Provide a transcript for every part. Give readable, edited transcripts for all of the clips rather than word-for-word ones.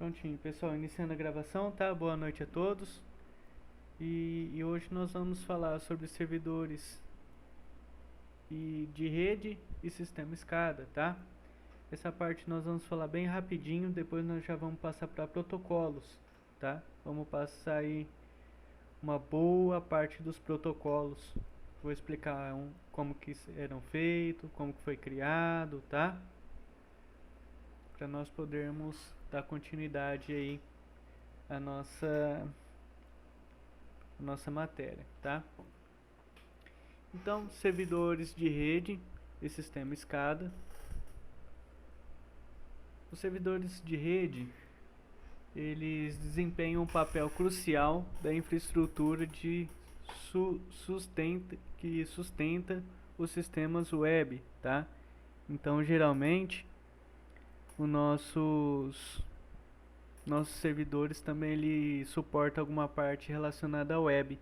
Prontinho, pessoal, iniciando a gravação, tá? Boa noite a todos. E hoje nós vamos falar sobre servidores de rede e sistema escada, tá? Essa parte nós vamos falar bem rapidinho, depois nós já vamos passar para protocolos, tá? Vamos passar aí uma boa parte dos protocolos. Vou explicar como que eram feitos, como que foi criado, tá? Para nós podermos dar continuidade aí à nossa matéria, tá? Então, servidores de rede e sistema escada. Os servidores de rede, eles desempenham um papel crucial da infraestrutura que sustenta os sistemas web, tá? Então, geralmente, os nossos servidores também ele suporta alguma parte relacionada à web,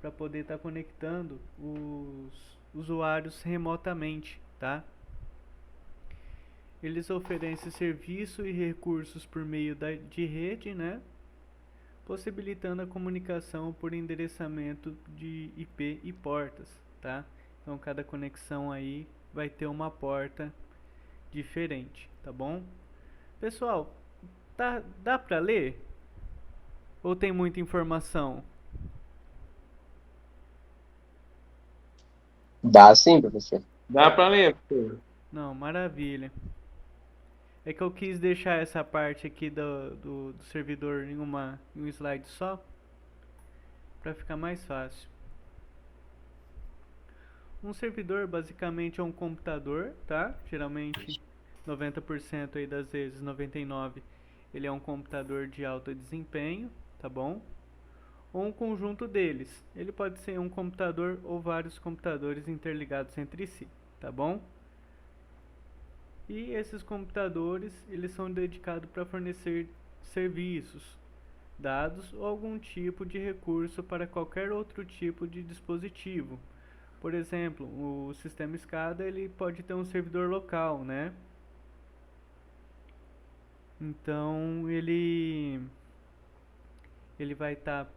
para poder estar conectando os usuários remotamente, tá? Eles oferecem serviço e recursos por meio de rede, né? Possibilitando a comunicação por endereçamento de IP e portas, tá? Então cada conexão aí vai ter uma porta diferente, tá bom? Pessoal, dá para ler? Ou tem muita informação? Dá sim, professor. Dá para ler, professor? Não, maravilha. É que eu quis deixar essa parte aqui do servidor em um slide só, para ficar mais fácil. Um servidor basicamente é um computador, tá? Geralmente 90% aí das vezes, 99%, ele é um computador de alto desempenho, tá bom? Ou um conjunto deles. Ele pode ser um computador ou vários computadores interligados entre si, tá bom? E esses computadores, eles são dedicados para fornecer serviços, dados ou algum tipo de recurso para qualquer outro tipo de dispositivo. Por exemplo, o sistema SCADA ele pode ter um servidor local, né? Então ele vai estar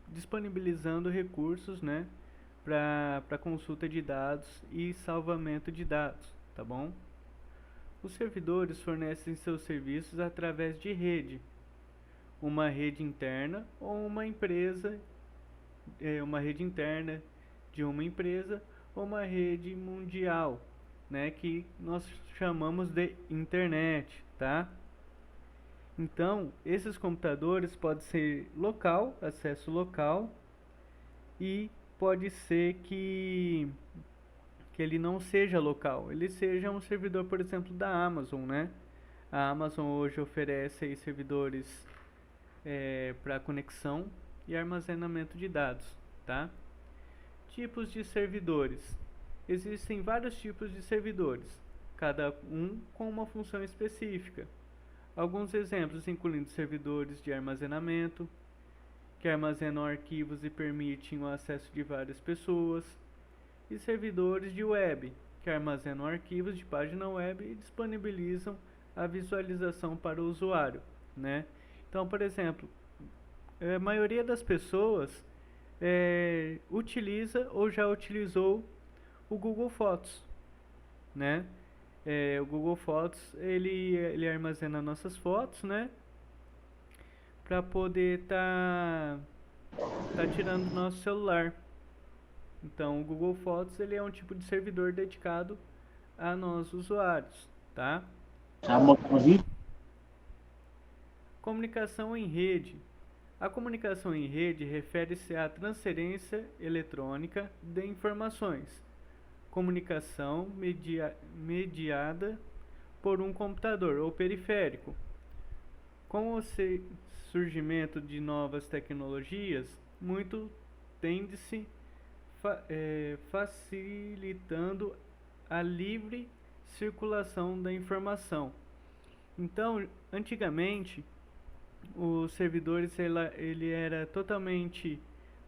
disponibilizando recursos, né, para consulta de dados e salvamento de dados, tá bom? Os servidores fornecem seus serviços através de rede, uma rede interna ou uma rede interna de uma empresa ou uma rede mundial, né, que nós chamamos de internet, tá? Então, esses computadores podem ser local, acesso local, e pode ser que ele não seja local, ele seja um servidor, por exemplo, da Amazon, né? A Amazon hoje oferece aí servidores para conexão e armazenamento de dados, tá? Tipos de servidores. Existem vários tipos de servidores, cada um com uma função específica. Alguns exemplos incluindo servidores de armazenamento, que armazenam arquivos e permitem o acesso de várias pessoas, e servidores de web, que armazenam arquivos de página web e disponibilizam a visualização para o usuário, né? Então, por exemplo, a maioria das pessoas utiliza ou já utilizou o Google Fotos, né? O Google Fotos ele armazena nossas fotos, né? Para poder tá tirando do nosso celular. Então, o Google Fotos ele é um tipo de servidor dedicado a nós usuários, tá? Comunicação em rede. A comunicação em rede refere-se à transferência eletrônica de informações. Comunicação mediada por um computador ou periférico. Com o surgimento de novas tecnologias, muito tende-se facilitando a livre circulação da informação. Então, antigamente, os servidores ele era totalmente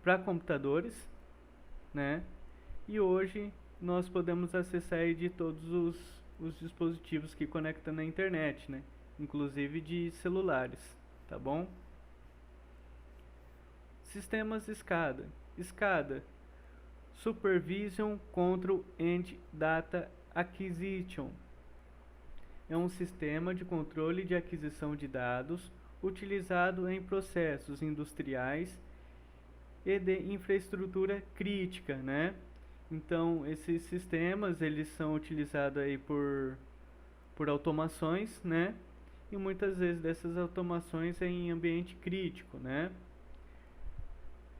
para computadores, né? E hoje nós podemos acessar de todos os dispositivos que conectam na internet, né? inclusive de celulares, tá bom? Sistemas SCADA. SCADA, Supervision Control and Data Acquisition. É um sistema de controle de aquisição de dados utilizado em processos industriais e de infraestrutura crítica, né? Então, esses sistemas, eles são utilizados aí por automações, né? E muitas vezes dessas automações é em ambiente crítico, né?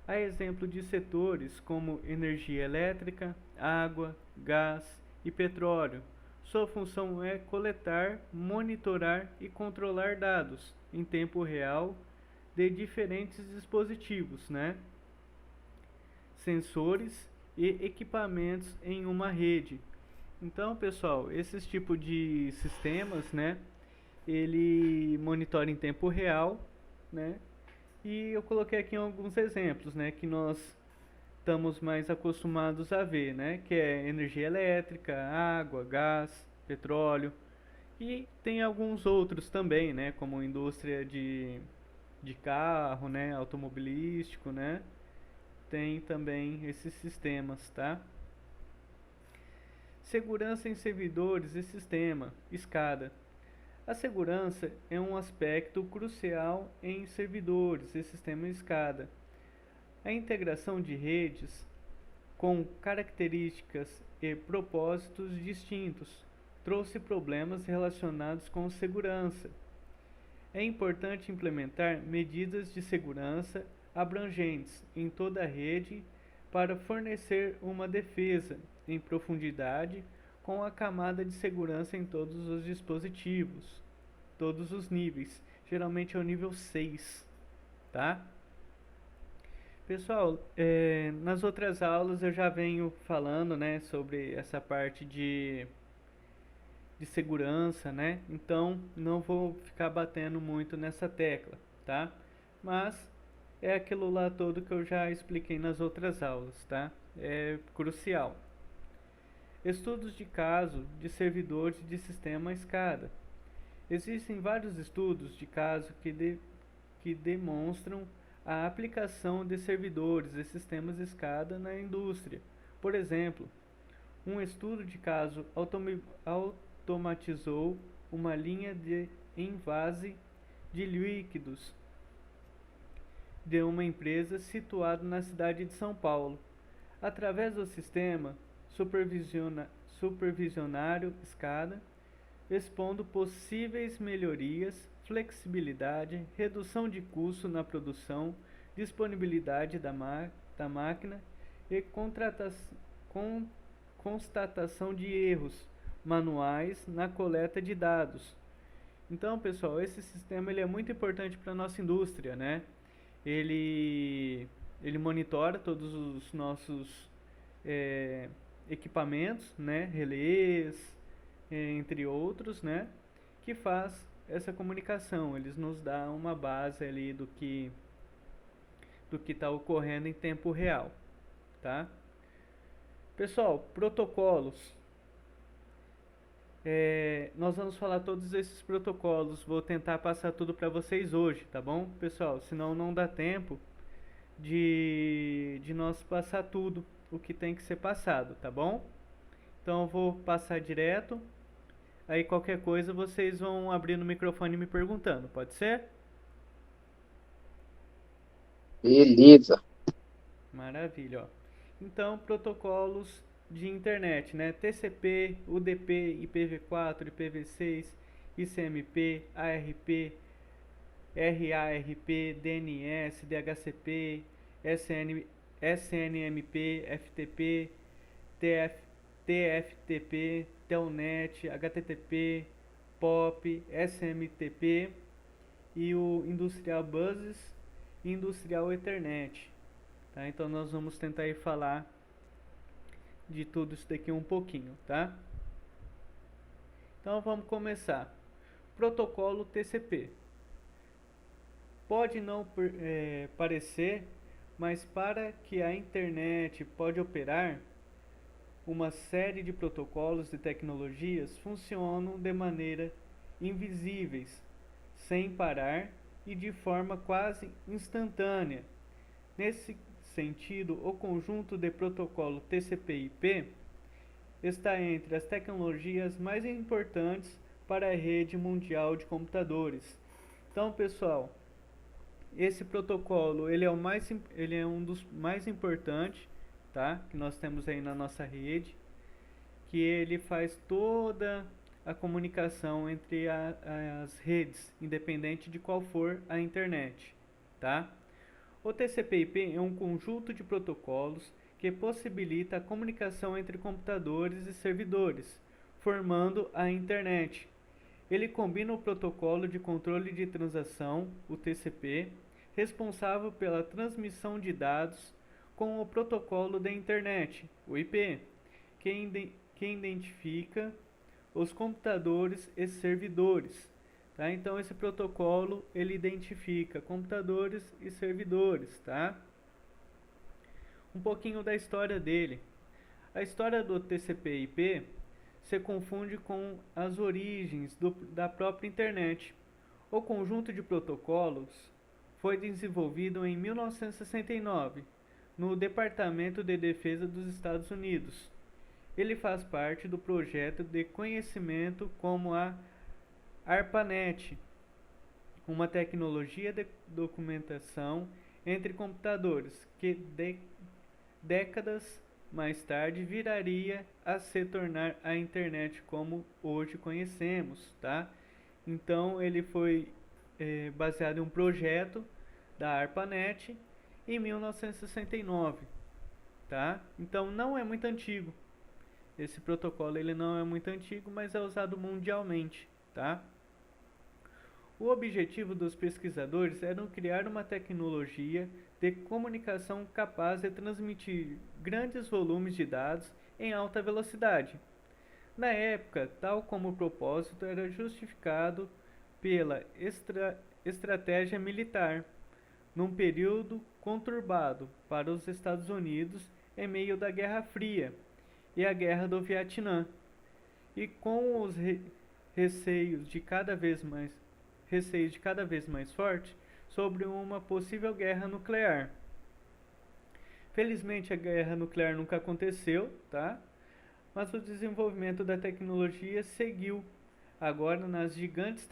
Há exemplo de setores como energia elétrica, água, gás e petróleo. Sua função é coletar, monitorar e controlar dados em tempo real de diferentes dispositivos, né? Sensores e equipamentos em uma rede. Então, pessoal, esses tipos de sistemas, né, ele monitora em tempo real, né? E eu coloquei aqui alguns exemplos, né, que nós estamos mais acostumados a ver, né, que é energia elétrica, água, gás, petróleo, e tem alguns outros também, né, como indústria de carro, né, automobilístico, né, tem também esses sistemas, tá? Segurança em servidores e sistema, SCADA. A segurança é um aspecto crucial em servidores e sistema SCADA. A integração de redes com características e propósitos distintos trouxe problemas relacionados com segurança. É importante implementar medidas de segurança abrangentes em toda a rede para fornecer uma defesa em profundidade com a camada de segurança em todos os dispositivos, todos os níveis. Geralmente é o nível 6, tá? Pessoal, nas outras aulas eu já venho falando, né, sobre essa parte de segurança, né? Então não vou ficar batendo muito nessa tecla, tá? Mas é aquilo lá todo que eu já expliquei nas outras aulas, tá? É crucial. Estudos de caso de servidores de sistema SCADA. Existem vários estudos de caso que demonstram a aplicação de servidores e sistemas SCADA na indústria. Por exemplo, um estudo de caso automatizou uma linha de envase de líquidos de uma empresa situada na cidade de São Paulo. Através do sistema supervisionário SCADA, expondo possíveis melhorias, flexibilidade, redução de custo na produção, disponibilidade da máquina e constatação de erros manuais na coleta de dados. Então, pessoal, esse sistema ele é muito importante para a nossa indústria, né? Ele monitora todos os nossos equipamentos, né? Relés, entre outros, né? Que faz essa comunicação. Eles nos dão uma base ali do que está ocorrendo em tempo real, tá? Pessoal, protocolos. Nós vamos falar todos esses protocolos. Vou tentar passar tudo para vocês hoje, tá bom, pessoal? Senão não dá tempo de nós passar tudo o que tem que ser passado, tá bom? Então eu vou passar direto. Aí qualquer coisa vocês vão abrindo o microfone e me perguntando, pode ser? Beleza. Maravilha, ó. Então, protocolos de internet, né? TCP, UDP, IPv4, IPv6, ICMP, ARP, RARP, DNS, DHCP, SNMP, FTP, TFTP, Telnet, HTTP, POP, SMTP e o Industrial Buses e Industrial Ethernet. Tá? Então nós vamos tentar aí falar de tudo isso daqui um pouquinho, tá? Então vamos começar. Protocolo TCP. Pode não parecer, mas para que a internet pode operar, uma série de protocolos e tecnologias funcionam de maneira invisíveis sem parar e de forma quase instantânea. Nesse sentido, o conjunto de protocolo TCP/IP está entre as tecnologias mais importantes para a rede mundial de computadores. Então, pessoal, esse protocolo ele é um dos mais importantes, tá? Que nós temos aí na nossa rede, que ele faz toda a comunicação entre as redes, independente de qual for a internet, tá? O TCP/IP é um conjunto de protocolos que possibilita a comunicação entre computadores e servidores, formando a internet. Ele combina o protocolo de controle de transação, o TCP, responsável pela transmissão de dados, com o protocolo da internet, o IP, que identifica os computadores e servidores. Tá? Então esse protocolo ele identifica computadores e servidores. Tá? Um pouquinho da história dele. A história do TCP/IP se confunde com as origens da própria internet. O conjunto de protocolos foi desenvolvido em 1969 no Departamento de Defesa dos Estados Unidos. Ele faz parte do projeto de conhecimento como a ARPANET, uma tecnologia de documentação entre computadores que décadas mais tarde viraria a se tornar a internet como hoje conhecemos, tá? Então ele foi baseado em um projeto da ARPANET em 1969, tá? Então não é muito antigo. Esse protocolo ele não é muito antigo, mas é usado mundialmente, tá? O objetivo dos pesquisadores era criar uma tecnologia de comunicação capaz de transmitir grandes volumes de dados em alta velocidade. Na época, tal como o propósito era justificado pela estratégia militar, num período conturbado para os Estados Unidos em meio da Guerra Fria e a Guerra do Vietnã, e com os receios de cada vez mais forte sobre uma possível guerra nuclear. Felizmente a guerra nuclear nunca aconteceu, tá? Mas o desenvolvimento da tecnologia seguiu agora nas gigantes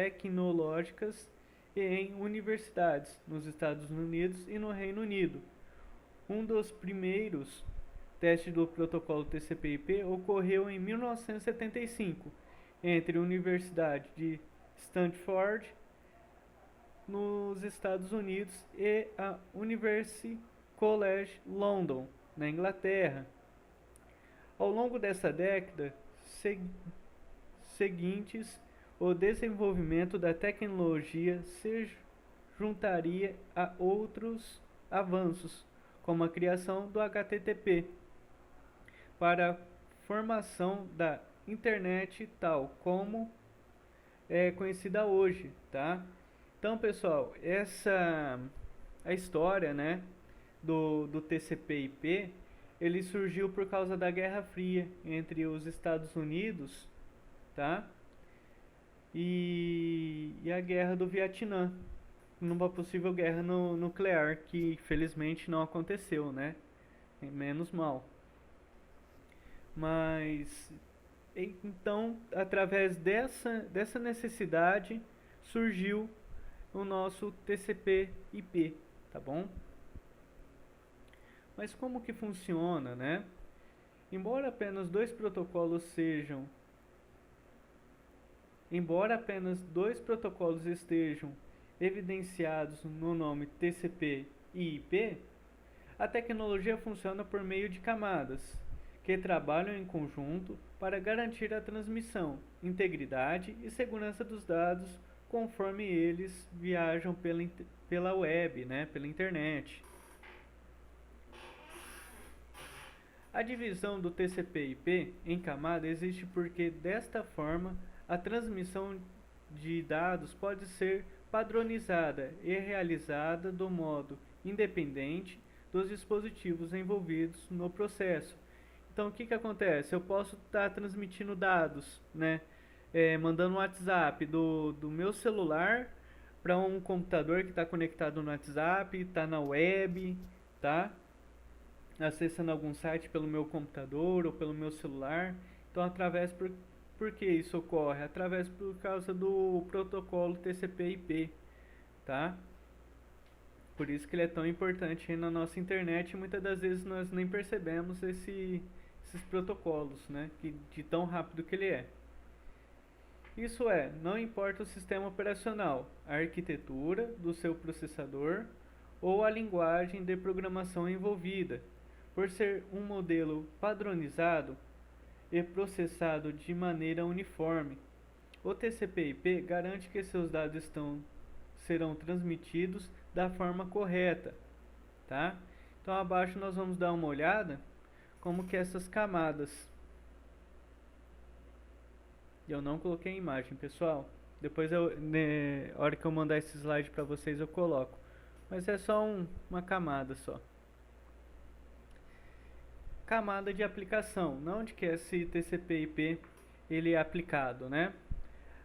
tecnológicas e em universidades nos Estados Unidos e no Reino Unido. Um dos primeiros testes do protocolo TCP/IP ocorreu em 1975 entre a Universidade de Stanford, nos Estados Unidos, e a University College London, na Inglaterra. Ao longo dessa década seguintes, o desenvolvimento da tecnologia se juntaria a outros avanços, como a criação do HTTP, para a formação da internet tal como é conhecida hoje, tá? Então, pessoal, a história, né, do TCP/IP, ele surgiu por causa da Guerra Fria entre os Estados Unidos, tá? E a Guerra do Vietnã, numa possível guerra nuclear, que felizmente não aconteceu, né? Menos mal. Mas então, através dessa necessidade, surgiu o nosso TCP/IP, tá bom? Mas como que funciona, né? Embora apenas dois protocolos estejam evidenciados no nome TCP e IP, a tecnologia funciona por meio de camadas, que trabalham em conjunto para garantir a transmissão, integridade e segurança dos dados conforme eles viajam pela web, né, pela internet. A divisão do TCP/IP em camada existe porque, desta forma, a transmissão de dados pode ser padronizada e realizada do modo independente dos dispositivos envolvidos no processo. Então, o que acontece? Eu posso estar transmitindo dados, né, mandando um WhatsApp do meu celular para um computador que está conectado no WhatsApp, está na web, tá? Acessando algum site pelo meu computador ou pelo meu celular. Então, por que isso ocorre? Através por causa do protocolo TCP/IP, tá? Por isso que ele é tão importante na nossa internet e muitas das vezes nós nem percebemos esses protocolos, né? De tão rápido que ele é. Isso é, não importa o sistema operacional, a arquitetura do seu processador ou a linguagem de programação envolvida, por ser um modelo padronizado e processado de maneira uniforme. O TCP/IP garante que seus dados serão transmitidos da forma correta, tá? Então abaixo nós vamos dar uma olhada como que essas camadas. Eu não coloquei a imagem, pessoal. Depois a hora que eu mandar esse slide para vocês eu coloco. Mas é só uma camada só. Camada de aplicação, não onde que esse TCP/IP ele é aplicado, né?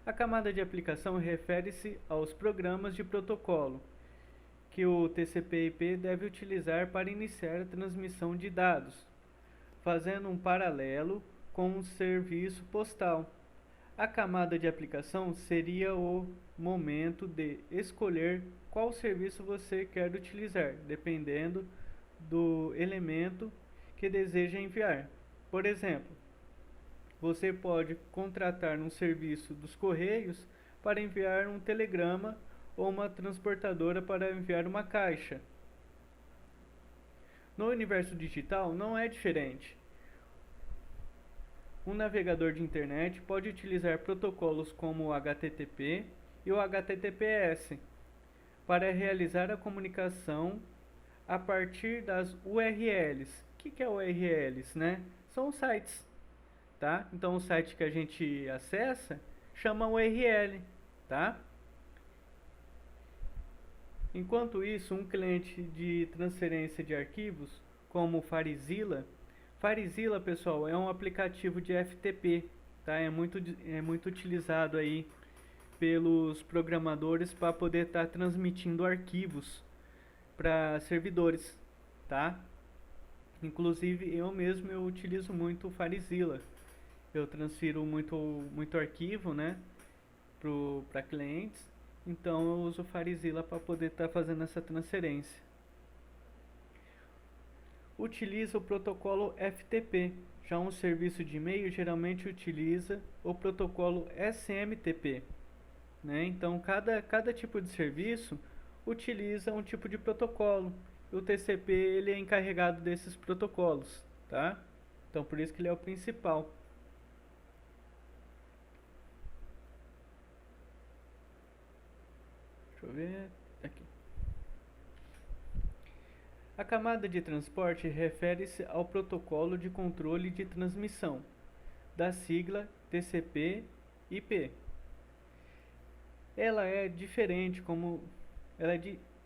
A camada de aplicação refere-se aos programas de protocolo que o TCP/IP deve utilizar para iniciar a transmissão de dados, fazendo um paralelo com o serviço postal. A camada de aplicação seria o momento de escolher qual serviço você quer utilizar, dependendo do elemento que deseja enviar. Por exemplo, você pode contratar um serviço dos Correios para enviar um telegrama ou uma transportadora para enviar uma caixa. No universo digital não é diferente. Um navegador de internet pode utilizar protocolos como o HTTP e o HTTPS para realizar a comunicação a partir das URLs. O que é URLs, né? São os sites, tá? Então o site que a gente acessa chama URL, tá? Enquanto isso, um cliente de transferência de arquivos, como o FileZilla, pessoal, é um aplicativo de FTP, tá? É muito utilizado aí pelos programadores para poder estar transmitindo arquivos para servidores, tá? Inclusive eu mesmo utilizo muito o FileZilla. Eu transfiro muito arquivo, né, para clientes. Então eu uso o FileZilla para poder estar fazendo essa transferência. Utiliza o protocolo FTP. Já um serviço de e-mail geralmente utiliza o protocolo SMTP, né? Então cada tipo de serviço utiliza um tipo de protocolo. O TCP ele é encarregado desses protocolos, tá? Então por isso que ele é o principal. Deixa eu ver aqui. A camada de transporte refere-se ao protocolo de controle de transmissão, da sigla TCP/IP. Ela é diferente como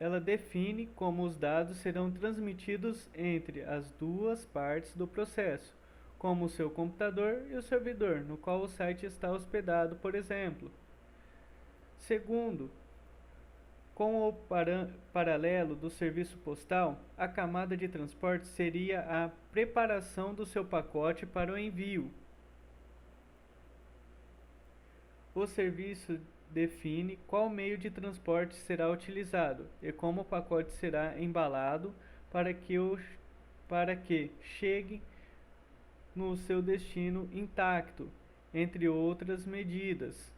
ela define como os dados serão transmitidos entre as duas partes do processo, como o seu computador e o servidor, no qual o site está hospedado, por exemplo. Segundo, com o paralelo do serviço postal, a camada de transporte seria a preparação do seu pacote para o envio. O serviço define qual meio de transporte será utilizado e como o pacote será embalado para que chegue no seu destino intacto, entre outras medidas.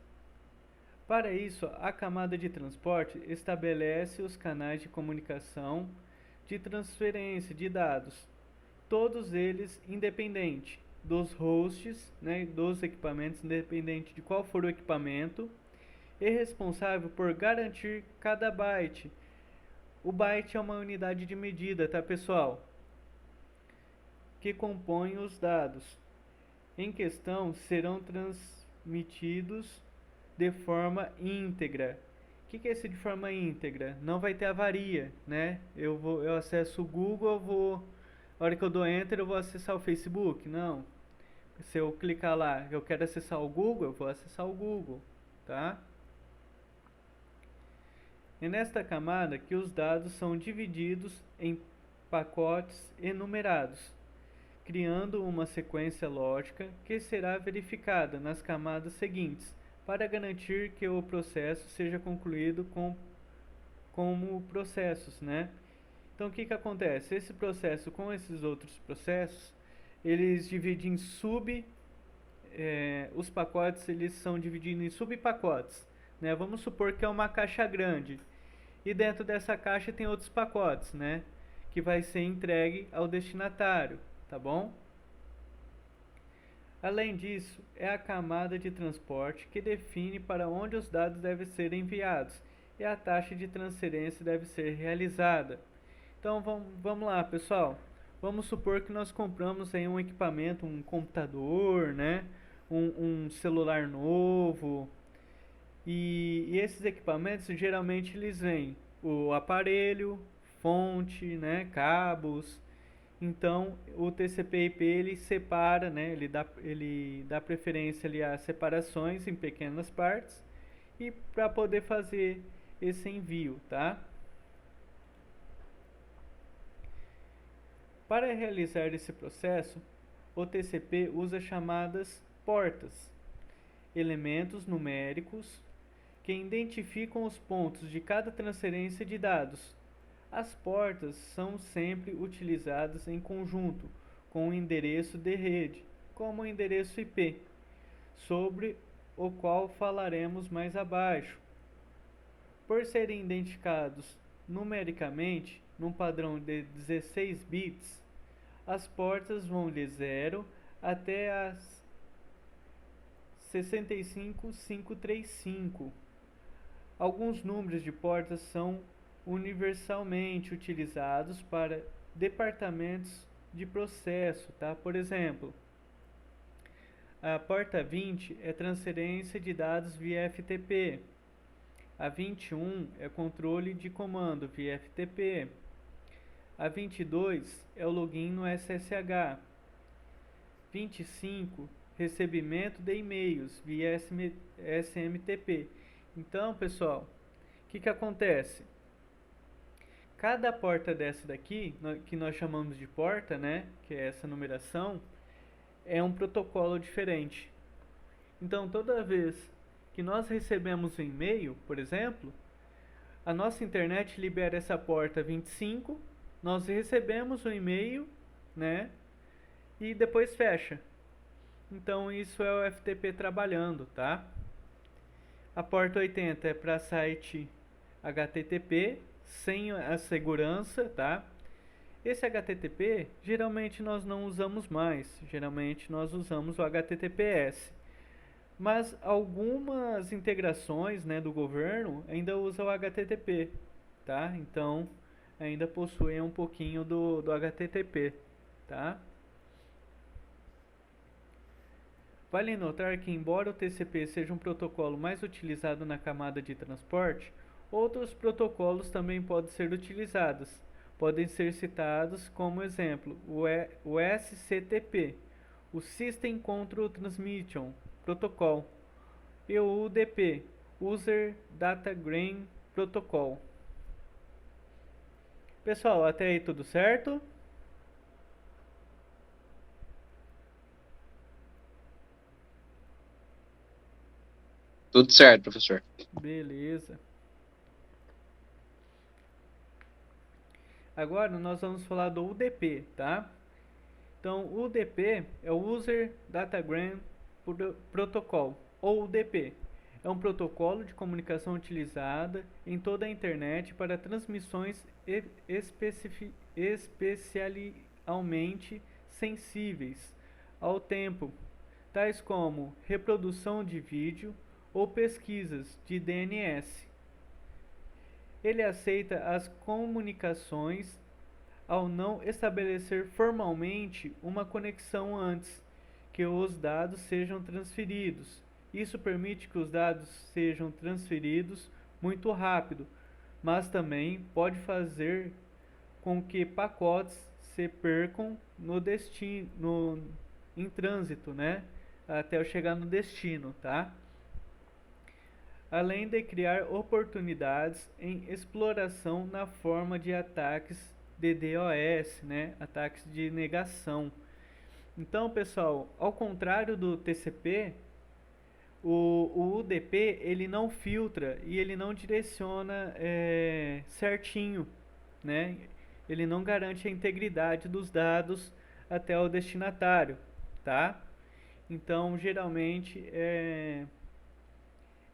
Para isso, a camada de transporte estabelece os canais de comunicação de transferência de dados, todos eles independentes dos hosts, né, dos equipamentos, independente de qual for o equipamento, e responsável por garantir cada byte. O byte é uma unidade de medida, tá, pessoal? Que compõe os dados em questão serão transmitidos de forma íntegra. O que é esse de forma íntegra? Não vai ter avaria, né? Eu acesso o Google, a hora que eu dou Enter eu vou acessar o Facebook? Não. se eu clicar lá, eu quero acessar o Google, eu vou acessar o Google, tá? É nesta camada que os dados são divididos em pacotes enumerados, criando uma sequência lógica que será verificada nas camadas seguintes, para garantir que o processo seja concluído como processos, né? Então, o que que acontece? Esse processo com esses outros processos, eles dividem em os pacotes eles são divididos em subpacotes, né? Vamos supor que é uma caixa grande e dentro dessa caixa tem outros pacotes, né? Que vai ser entregue ao destinatário, tá bom? Além disso, é a camada de transporte que define para onde os dados devem ser enviados e a taxa de transferência deve ser realizada. Então vamos lá, pessoal. Vamos supor que nós compramos aí um equipamento, um computador, né? Um celular novo. E esses equipamentos geralmente eles vêm o aparelho, fonte, né? Cabos. Então o TCP/IP ele separa, né? Ele dá preferência ali a separações em pequenas partes e para poder fazer esse envio, tá? Para realizar esse processo, o TCP usa chamadas portas, elementos numéricos que identificam os pontos de cada transferência de dados. As portas são sempre utilizadas em conjunto com o endereço de rede, como o endereço IP, sobre o qual falaremos mais abaixo. Por serem identificados numericamente num padrão de 16 bits, as portas vão de 0 até as 65535. Alguns números de portas são universalmente utilizados para departamentos de processo, tá? Por exemplo, a porta 20 é transferência de dados via FTP. A 21 é controle de comando via FTP. A 22 é o login no SSH. 25, recebimento de e-mails via SMTP. Então, pessoal, o que acontece? Cada porta dessa daqui, que nós chamamos de porta, né, que é essa numeração, é um protocolo diferente. Então, toda vez que nós recebemos um e-mail, por exemplo, a nossa internet libera essa porta 25, nós recebemos o e-mail, né, e depois fecha. Então, isso é o FTP trabalhando, tá? A porta 80 é para site HTTP, sem a segurança, tá? Esse HTTP, geralmente nós não usamos mais, geralmente nós usamos o HTTPS. Mas algumas integrações, né, do governo ainda usam o HTTP, tá? Então, ainda possuem um pouquinho do HTTP, tá? Vale notar que, embora o TCP seja um protocolo mais utilizado na camada de transporte, outros protocolos também podem ser utilizados. Podem ser citados como exemplo o SCTP, o System Control Transmission Protocol, e o UDP, User Datagram Protocol. Pessoal, até aí tudo certo? Tudo certo, professor. Beleza. Agora nós vamos falar do UDP, tá? Então, o UDP é o User Datagram Protocol, ou UDP. É um protocolo de comunicação utilizada em toda a internet para transmissões especialmente sensíveis ao tempo, tais como reprodução de vídeo ou pesquisas de DNS. Ele aceita as comunicações ao não estabelecer formalmente uma conexão antes que os dados sejam transferidos. Isso permite que os dados sejam transferidos muito rápido, mas também pode fazer com que pacotes se percam no destino, em trânsito, né? Até eu chegar no destino, tá? Além de criar oportunidades em exploração na forma de ataques de DOS, né? Ataques de negação. Então, pessoal, ao contrário do TCP, o UDP ele não filtra e ele não direciona certinho, né? Ele não garante a integridade dos dados até o destinatário, tá? Então, geralmente,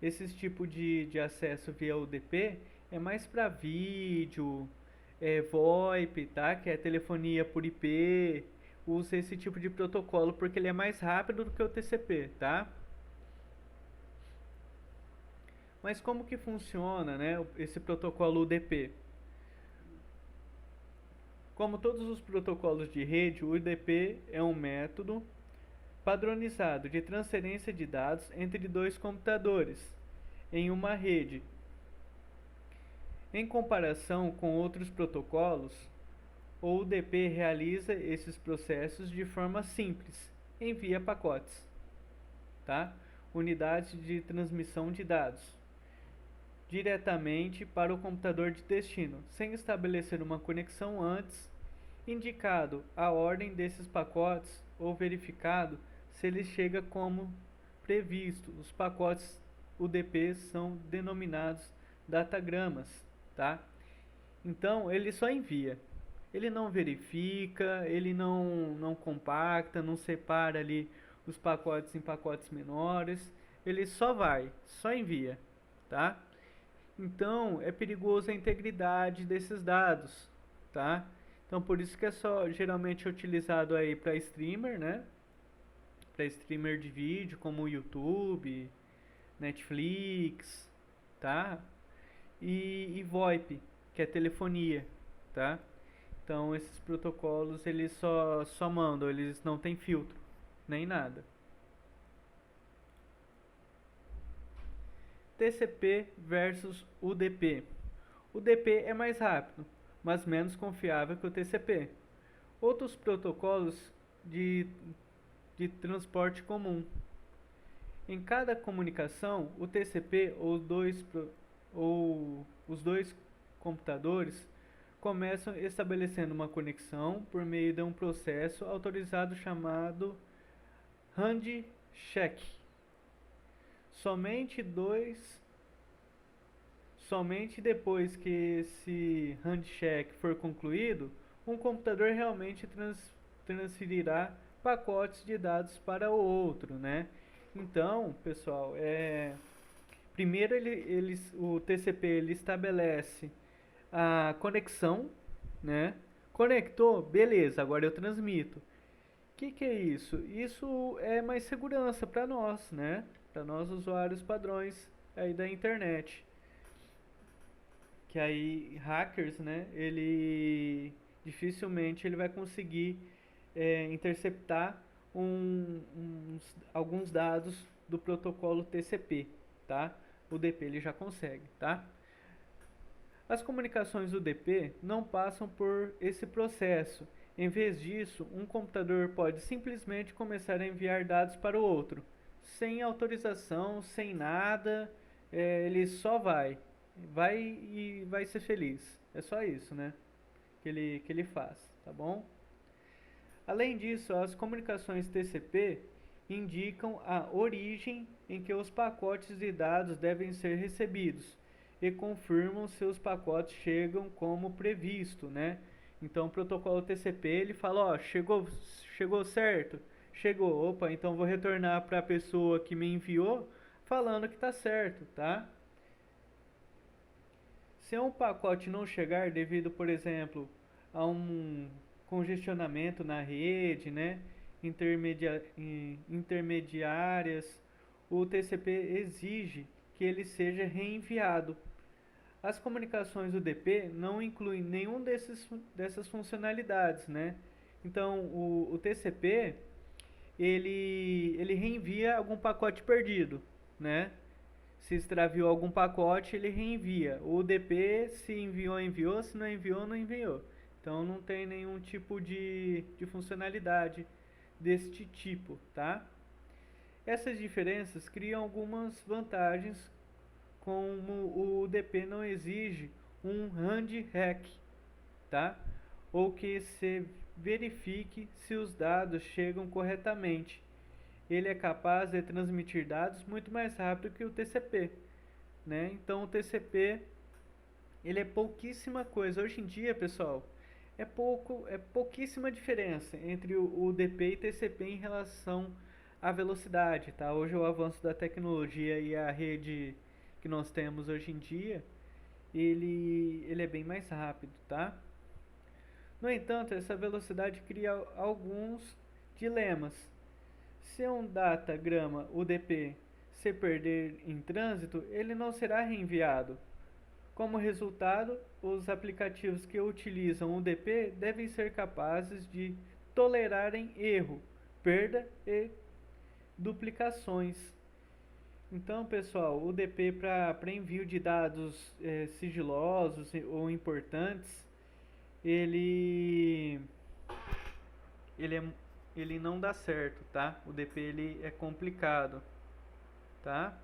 esses tipos de acesso via UDP é mais para vídeo, VoIP, tá? Que é telefonia por IP. Usa esse tipo de protocolo porque ele é mais rápido do que o TCP, tá? Mas como que funciona, né, esse protocolo UDP? Como todos os protocolos de rede, o UDP é um método padronizado de transferência de dados entre dois computadores em uma rede. Em comparação com outros protocolos, o UDP realiza esses processos de forma simples, envia pacotes, tá? Unidades de transmissão de dados diretamente para o computador de destino, sem estabelecer uma conexão antes, indicado a ordem desses pacotes ou verificado se ele chega como previsto. Os pacotes UDP são denominados datagramas, tá? Então ele só envia. Ele não verifica, ele não compacta, não separa ali os pacotes em pacotes menores. Ele só envia, tá? Então, é perigoso a integridade desses dados, tá? Então, por isso que é só geralmente utilizado aí para streamer, né? Para streamer de vídeo, como o YouTube, Netflix, tá? E VoIP, que é telefonia, tá? Então, esses protocolos, eles só mandam, eles não têm filtro, nem nada. TCP versus UDP. O UDP é mais rápido, mas menos confiável que o TCP. Outros protocolos de transporte comum. Em cada comunicação, o TCP ou os dois computadores começam estabelecendo uma conexão por meio de um processo autorizado chamado handshake. Somente depois que esse handshake for concluído, um computador realmente transferirá pacotes de dados para o outro, né? Então, pessoal, primeiro o TCP ele estabelece a conexão, né? Conectou, beleza, agora eu transmito. O que é isso? Isso é mais segurança para nós, né? Para nós usuários padrões aí da internet. Que aí hackers, né? Ele dificilmente ele vai conseguir interceptar alguns dados do protocolo TCP, tá? O UDP ele já consegue, tá? As comunicações UDP não passam por esse processo. Em vez disso, um computador pode simplesmente começar a enviar dados para o outro, sem autorização, sem nada, ele só vai e vai ser feliz. É só isso, né? Que ele faz, tá bom? Além disso, as comunicações TCP indicam a origem em que os pacotes de dados devem ser recebidos e confirmam se os pacotes chegam como previsto, né? Então o protocolo TCP ele fala, ó, chegou certo? Chegou, opa, então vou retornar para a pessoa que me enviou falando que está certo, tá? Se um pacote não chegar devido, por exemplo, a um congestionamento na rede, né, intermediárias, o TCP exige que ele seja reenviado. As comunicações UDP não incluem nenhum dessas funcionalidades, né? Então, o TCP, ele reenvia algum pacote perdido, né? Se extraviou algum pacote, ele reenvia. O UDP, se enviou, enviou. Se não enviou, não enviou. Então, não tem nenhum tipo de funcionalidade deste tipo, tá? Essas diferenças criam algumas vantagens, como o UDP não exige um handhack, tá? Ou que se verifique se os dados chegam corretamente. Ele é capaz de transmitir dados muito mais rápido que o TCP, né? Então o TCP ele é pouquíssima coisa. Hoje em dia, pessoal, é pouquíssima diferença entre o UDP e TCP em relação à velocidade, tá? Hoje o avanço da tecnologia e a rede que nós temos hoje em dia, ele é bem mais rápido, tá? No entanto, essa velocidade cria alguns dilemas. Se um datagrama UDP se perder em trânsito, ele não será reenviado. Como resultado, os aplicativos que utilizam o UDP devem ser capazes de tolerarem erro, perda e duplicações. Então, pessoal, o UDP para envio de dados sigilosos ou importantes, ele ele é, ele não dá certo, tá? O UDP ele é complicado, tá?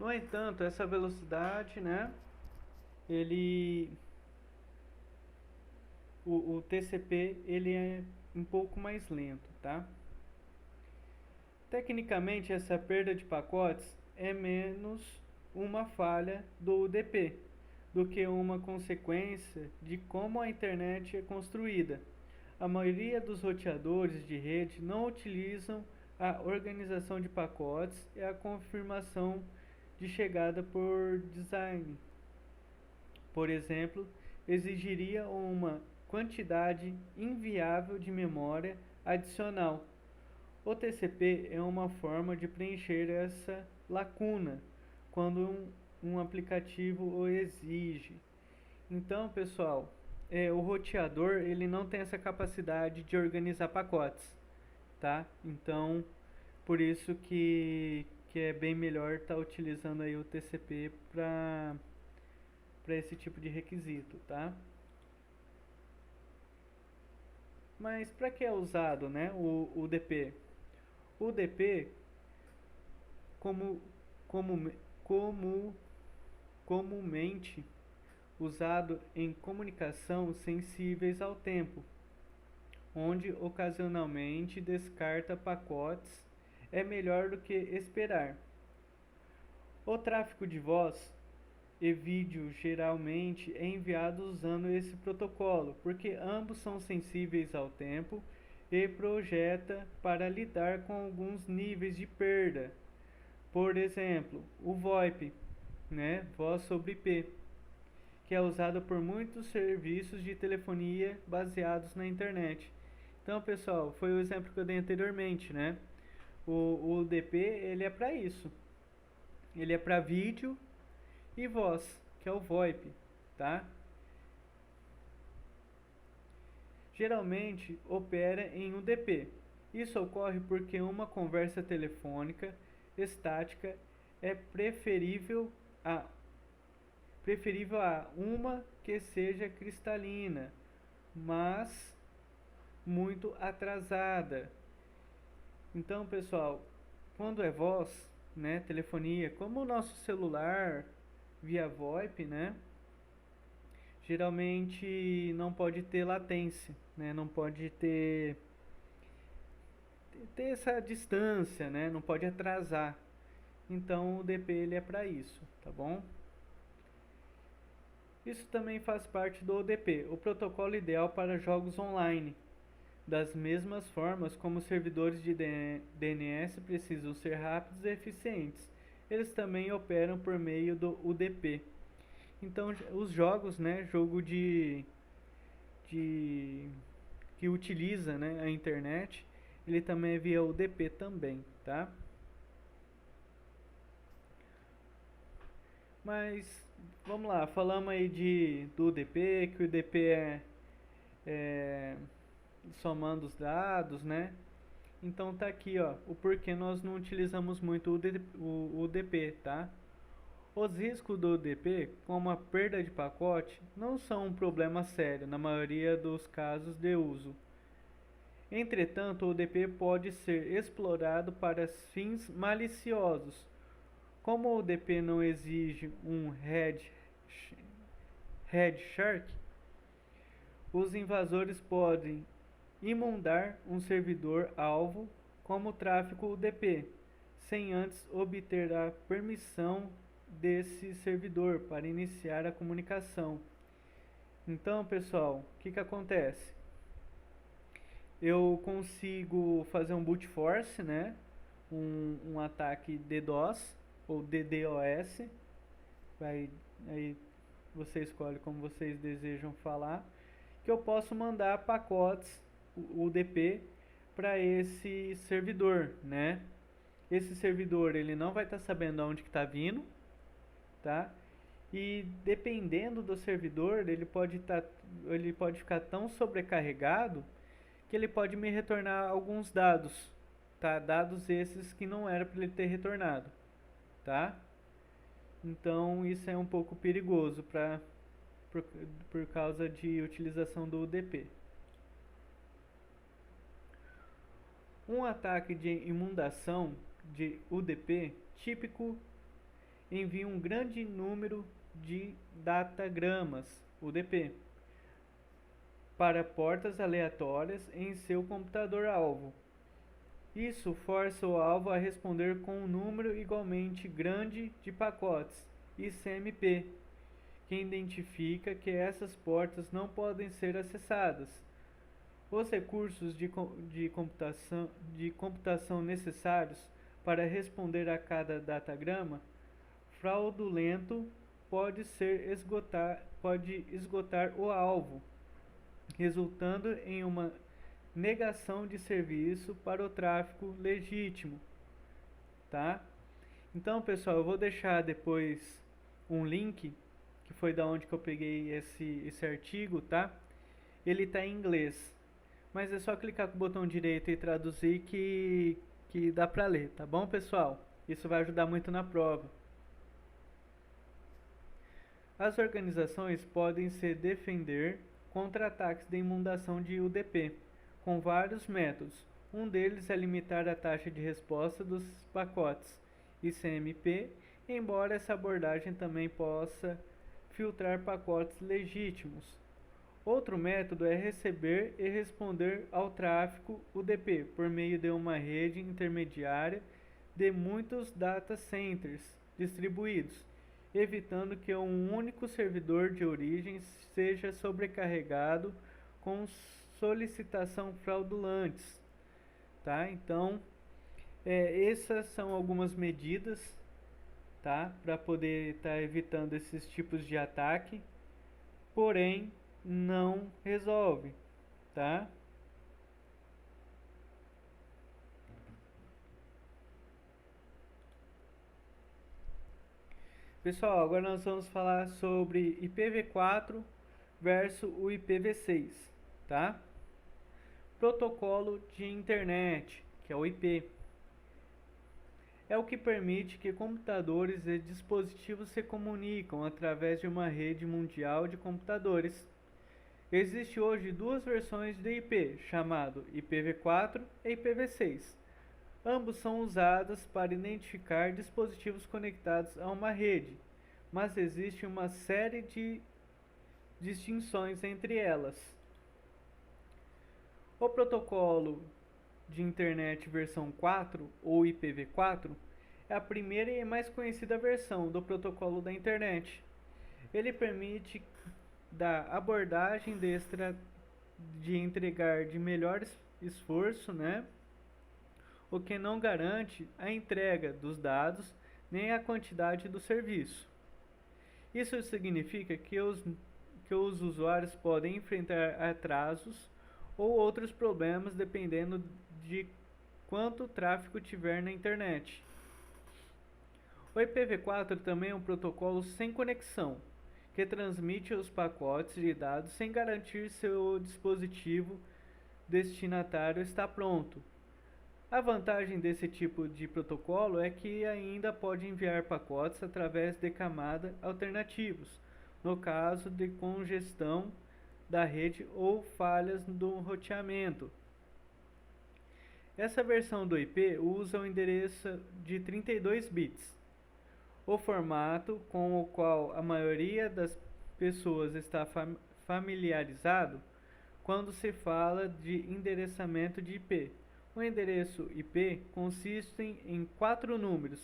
No entanto, essa velocidade, né? Ele o TCP ele é um pouco mais lento, tá? Tecnicamente, essa perda de pacotes é menos uma falha do UDP do que uma consequência de como a internet é construída. A maioria dos roteadores de rede não utilizam a organização de pacotes e a confirmação de chegada por design. Por exemplo, exigiria uma quantidade inviável de memória adicional. O TCP é uma forma de preencher essa lacuna quando um aplicativo o exige. Então, pessoal, o roteador ele não tem essa capacidade de organizar pacotes, tá? Então, por isso que é bem melhor estar utilizando aí o TCP para esse tipo de requisito, tá? Mas para que é usado, né, o DP? O DP, como, como, como comumente usado em comunicação sensíveis ao tempo, onde ocasionalmente descarta pacotes, é melhor do que esperar. O tráfego de voz e vídeo geralmente é enviado usando esse protocolo, porque ambos são sensíveis ao tempo e projeta para lidar com alguns níveis de perda. Por exemplo, o VoIP, né, voz sobre IP, que é usado por muitos serviços de telefonia baseados na internet. Então, pessoal, foi o exemplo que eu dei anteriormente, né? O UDP, ele é para isso. Ele é para vídeo e voz, que é o VoIP, tá? Geralmente opera em UDP. Isso ocorre porque uma conversa telefônica estática é preferível a uma que seja cristalina, mas muito atrasada. Então, pessoal, quando é voz, né, telefonia, como o nosso celular via VoIP, né, geralmente não pode ter latência, né, não pode ter essa distância, né, não pode atrasar. Então o DP ele é para isso, tá bom? Isso também faz parte do ODP, o protocolo ideal para jogos online. Das mesmas formas como os servidores de DNS precisam ser rápidos e eficientes, eles também operam por meio do UDP. Então, os jogos, né, jogo de que utiliza, né, a internet, ele também é via UDP também, tá? Mas vamos lá, falamos aí do UDP, que o UDP é somando os dados, né? Então tá aqui, ó, o porquê nós não utilizamos muito o UDP, tá? Os riscos do UDP, como a perda de pacote, não são um problema sério na maioria dos casos de uso. Entretanto, o UDP pode ser explorado para fins maliciosos. Como o UDP não exige um headshark, os invasores podem imundar um servidor-alvo como tráfego UDP, sem antes obter a permissão desse servidor para iniciar a comunicação. Então, pessoal, o que acontece? Eu consigo fazer um brute force, né? Um ataque DDoS ou DDoS. Aí você escolhe como vocês desejam falar. Que eu posso mandar pacotes UDP para esse servidor, né? Esse servidor ele não vai estar sabendo aonde que está vindo, tá? E dependendo do servidor, ele pode ficar tão sobrecarregado que ele pode me retornar alguns dados, tá? Dados esses que não era para ele ter retornado, tá? Então isso é um pouco perigoso por causa de utilização do UDP. Um ataque de inundação de UDP típico envia um grande número de datagramas UDP para portas aleatórias em seu computador-alvo. Isso força o alvo a responder com um número igualmente grande de pacotes ICMP, que identifica que essas portas não podem ser acessadas. Os recursos de computação necessários para responder a cada datagrama fraudulento pode esgotar o alvo, resultando em uma negação de serviço para o tráfego legítimo, tá? Então, pessoal, eu vou deixar depois um link, que foi da onde que eu peguei esse artigo, tá? Ele tá em inglês, mas é só clicar com o botão direito e traduzir que dá pra ler, tá bom, pessoal? Isso vai ajudar muito na prova. As organizações podem se defender contra ataques de inundação de UDP, com vários métodos. Um deles é limitar a taxa de resposta dos pacotes ICMP, embora essa abordagem também possa filtrar pacotes legítimos. Outro método é receber e responder ao tráfego UDP por meio de uma rede intermediária de muitos data centers distribuídos, evitando que um único servidor de origem seja sobrecarregado com solicitação fraudulentas, tá? Então, essas são algumas medidas, tá? Para poder estar evitando esses tipos de ataque, porém não resolve, tá? Pessoal, agora nós vamos falar sobre IPv4 versus o IPv6, tá? Protocolo de internet, que é o IP, é o que permite que computadores e dispositivos se comunicam através de uma rede mundial de computadores. Existem hoje duas versões de IP, chamado IPv4 e IPv6. Ambos são usados para identificar dispositivos conectados a uma rede, mas existe uma série de distinções entre elas. O protocolo de internet versão 4, ou IPv4, é a primeira e mais conhecida versão do protocolo da internet. Ele permite da abordagem de entregar de melhor esforço, né? O que não garante a entrega dos dados nem a quantidade do serviço. Isso significa que os usuários podem enfrentar atrasos ou outros problemas dependendo de quanto tráfego tiver na internet. O IPv4 também é um protocolo sem conexão, que transmite os pacotes de dados sem garantir seu dispositivo destinatário está pronto. A vantagem desse tipo de protocolo é que ainda pode enviar pacotes através de camadas alternativos, no caso de congestão da rede ou falhas do roteamento. Essa versão do IP usa o endereço de 32 bits, o formato com o qual a maioria das pessoas está familiarizado quando se fala de endereçamento de IP. O endereço IP consiste em 4 números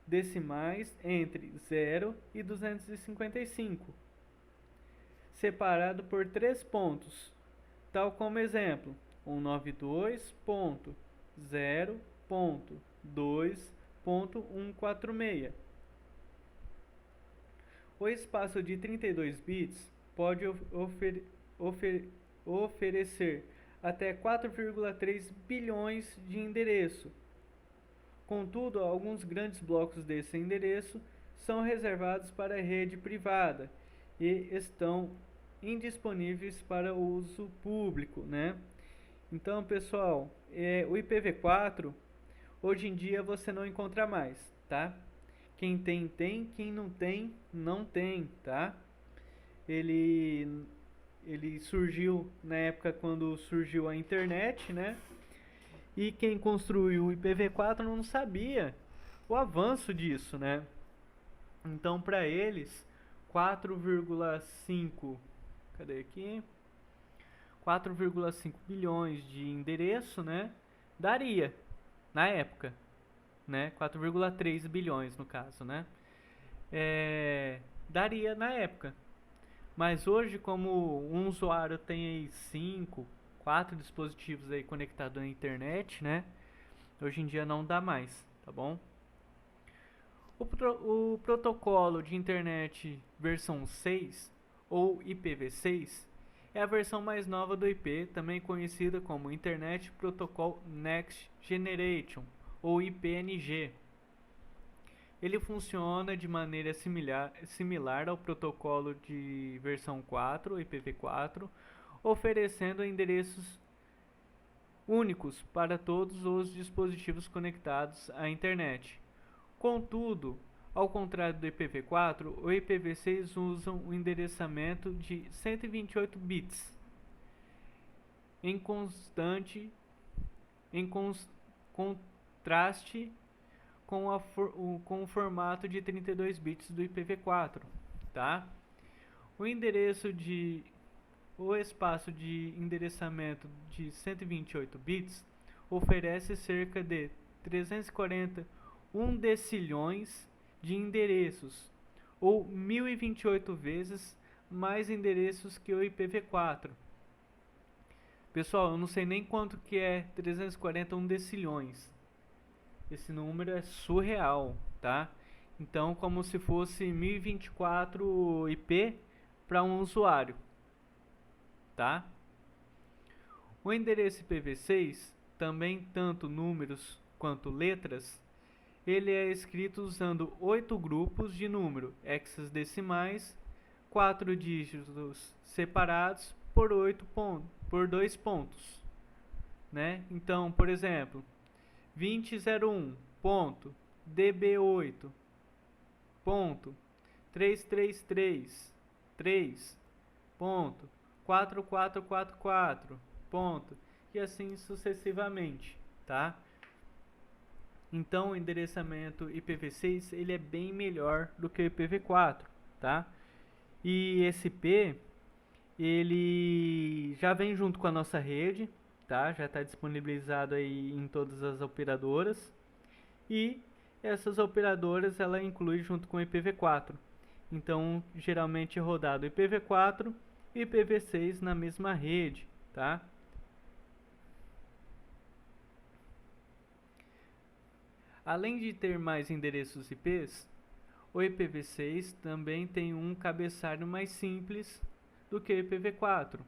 decimais entre 0 e 255, separado por 3 pontos, tal como exemplo, 192.0.2.146. O espaço de 32 bits pode oferecer até 4,3 bilhões de endereços. Contudo, alguns grandes blocos desse endereço são reservados para a rede privada e estão indisponíveis para o uso público, né? Então, pessoal, o IPv4 hoje em dia você não encontra mais, tá? Quem tem, tem, quem não tem, não tem, tá? Ele surgiu na época quando surgiu a internet, né? E quem construiu o IPv4 não sabia o avanço disso, né? Então, para eles, 4,5, cadê aqui? 4,5 bilhões de endereço, né? Daria, na época, né? 4,3 bilhões no caso, né? Daria na época. Mas hoje, como um usuário tem aí 5, 4 dispositivos aí conectados à internet, né? Hoje em dia não dá mais, tá bom? O protocolo de internet versão 6, ou IPv6, é a versão mais nova do IP, também conhecida como Internet Protocol Next Generation, ou IPNG. Ele funciona de maneira similar ao protocolo de versão 4, IPv4, oferecendo endereços únicos para todos os dispositivos conectados à internet. Contudo, ao contrário do IPv4, o IPv6 usa um endereçamento de 128 bits, em contraste com o formato de 32 bits do IPv4, tá? O espaço de endereçamento de 128 bits oferece cerca de 341 decilhões de endereços, ou 1028 vezes mais endereços que o IPv4. Pessoal, eu não sei nem quanto que é 341 decilhões. Esse número é surreal, tá? Então, como se fosse 1024 IP para um usuário, tá? O endereço IPv6, também tanto números quanto letras, ele é escrito usando 8 grupos de número hexadecimais, 4 dígitos separados por 2 pontos, né? Então, por exemplo, 20.1.db8.333.3.4444. E assim sucessivamente, tá? Então o endereçamento IPv6 ele é bem melhor do que o IPv4, tá? E esse IP ele já vem junto com a nossa rede, tá? Já está disponibilizado aí em todas as operadoras e essas operadoras ela inclui junto com o IPv4. Então geralmente é rodado IPv4 e IPv6 na mesma rede, tá? Além de ter mais endereços IPs, o IPv6 também tem um cabeçalho mais simples do que o IPv4.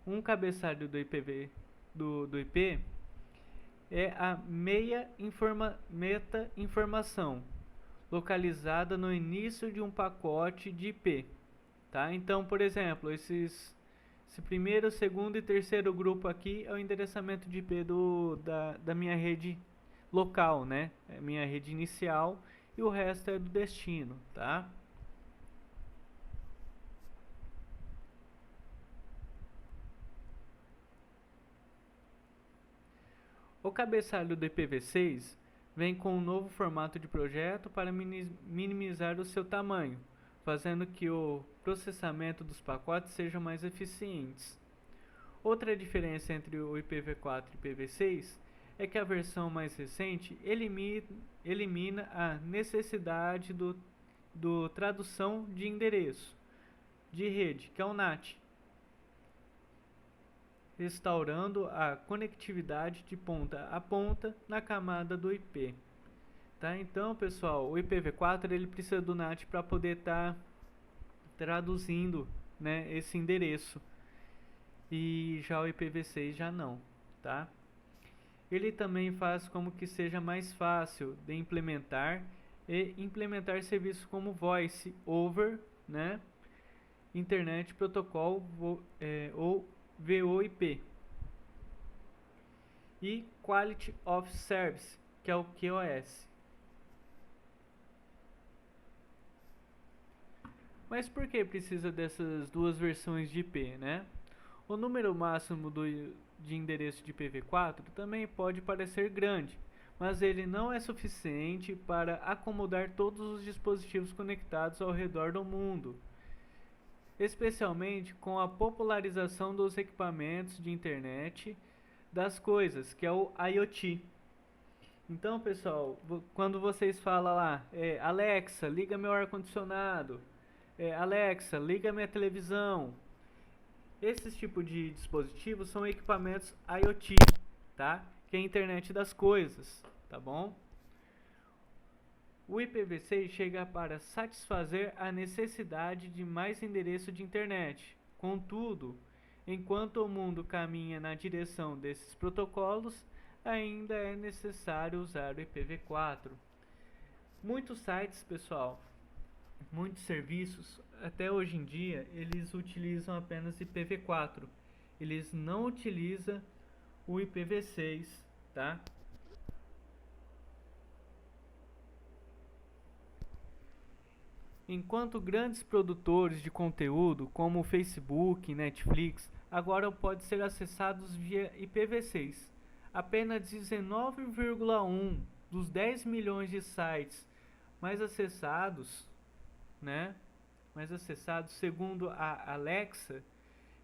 Um cabeçalho do IP é a meta-informação, localizada no início de um pacote de IP. Tá? Então, por exemplo, esses Esse primeiro, segundo e terceiro grupo aqui é o endereçamento de IP da minha rede local, né? É a minha rede inicial e o resto é do destino, tá? O cabeçalho do IPv6 vem com um novo formato de projeto para minimizar o seu tamanho, fazendo que o processamento dos pacotes seja mais eficientes. Outra diferença entre o IPv4 e o IPv6 é que a versão mais recente elimina a necessidade do tradução de endereço de rede, que é o NAT, restaurando a conectividade de ponta a ponta na camada do IP. Tá? Então, pessoal, o IPv4 ele precisa do NAT para poder estar traduzindo, né, esse endereço. E já o IPv6 já não, tá? Ele também faz como que seja mais fácil de implementar e implementar serviços como Voice over, né, Internet Protocol ou VoIP e Quality of Service, que é o QoS. Mas por que precisa dessas duas versões de IP, né? O número máximo de endereço de IPv4 também pode parecer grande, mas ele não é suficiente para acomodar todos os dispositivos conectados ao redor do mundo, especialmente com a popularização dos equipamentos de internet das coisas, que é o IoT. Então, pessoal, quando vocês falam lá, Alexa, liga meu ar-condicionado, Alexa, liga minha televisão, esses tipos de dispositivos são equipamentos IoT, tá? Que é a internet das coisas, tá bom? O IPv6 chega para satisfazer a necessidade de mais endereço de internet. Contudo, enquanto o mundo caminha na direção desses protocolos, ainda é necessário usar o IPv4. Muitos sites, pessoal, muitos serviços, até hoje em dia, eles utilizam apenas IPv4. Eles não utilizam o IPv6, tá? Enquanto grandes produtores de conteúdo, como o Facebook e Netflix, agora podem ser acessados via IPv6. Apenas 19,1 dos 10 milhões de sites mais acessados, né? Mais acessados segundo a Alexa,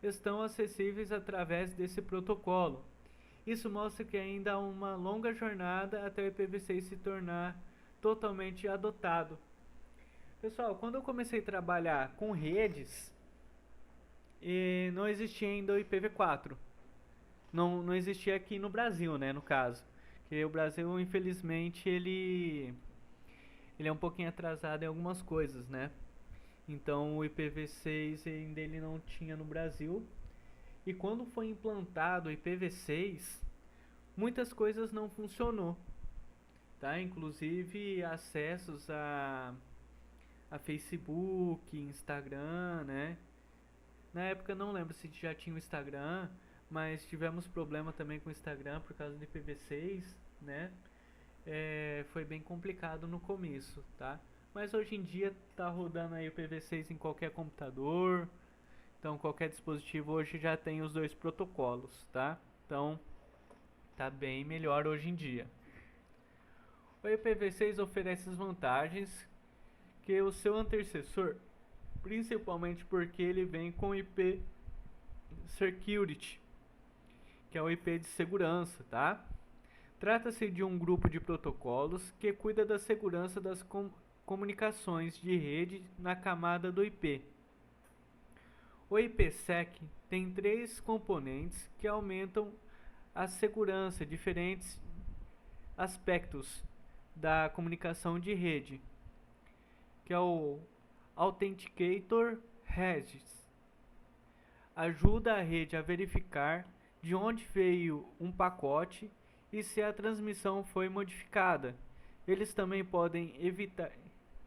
estão acessíveis através desse protocolo. Isso mostra que ainda há uma longa jornada até o IPv6 se tornar totalmente adotado. Pessoal, quando eu comecei a trabalhar com redes, não existia ainda o IPv4. Não existia aqui no Brasil, né, no caso. Porque o Brasil, infelizmente, ele é um pouquinho atrasado em algumas coisas, né? Então o IPv6 ainda ele não tinha no Brasil. E quando foi implantado o IPv6, muitas coisas não funcionou, tá? Inclusive acessos a Facebook, Instagram, né? Na época não lembro se já tinha o Instagram, mas tivemos problema também com o Instagram por causa do IPv6, né? Foi bem complicado no começo, tá? Mas hoje em dia tá rodando aí o IPv6 em qualquer computador, então qualquer dispositivo hoje já tem os dois protocolos, tá? Então tá bem melhor hoje em dia. O IPv6 oferece as vantagens que o seu antecessor, principalmente porque ele vem com IP Security, que é o IP de segurança, tá? Trata-se de um grupo de protocolos que cuida da segurança das comunicações de rede na camada do IP. O IPsec tem 3 componentes que aumentam a segurança, diferentes aspectos da comunicação de rede, que é o Authenticator Regis. Ajuda a rede a verificar de onde veio um pacote e se a transmissão foi modificada. Eles também podem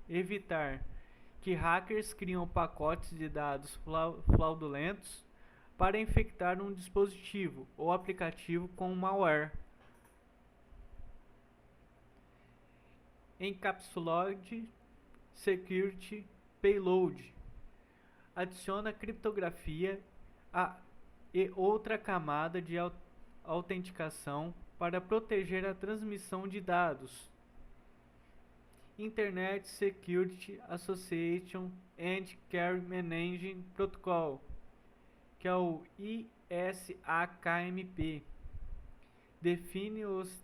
evitar que hackers criam pacotes de dados fraudulentos para infectar um dispositivo ou aplicativo com malware. Encapsuled Security Payload adiciona criptografia e outra camada de autenticação para proteger a transmissão de dados. Internet Security Association and Carrier Management Protocol, que é o ISAKMP, define os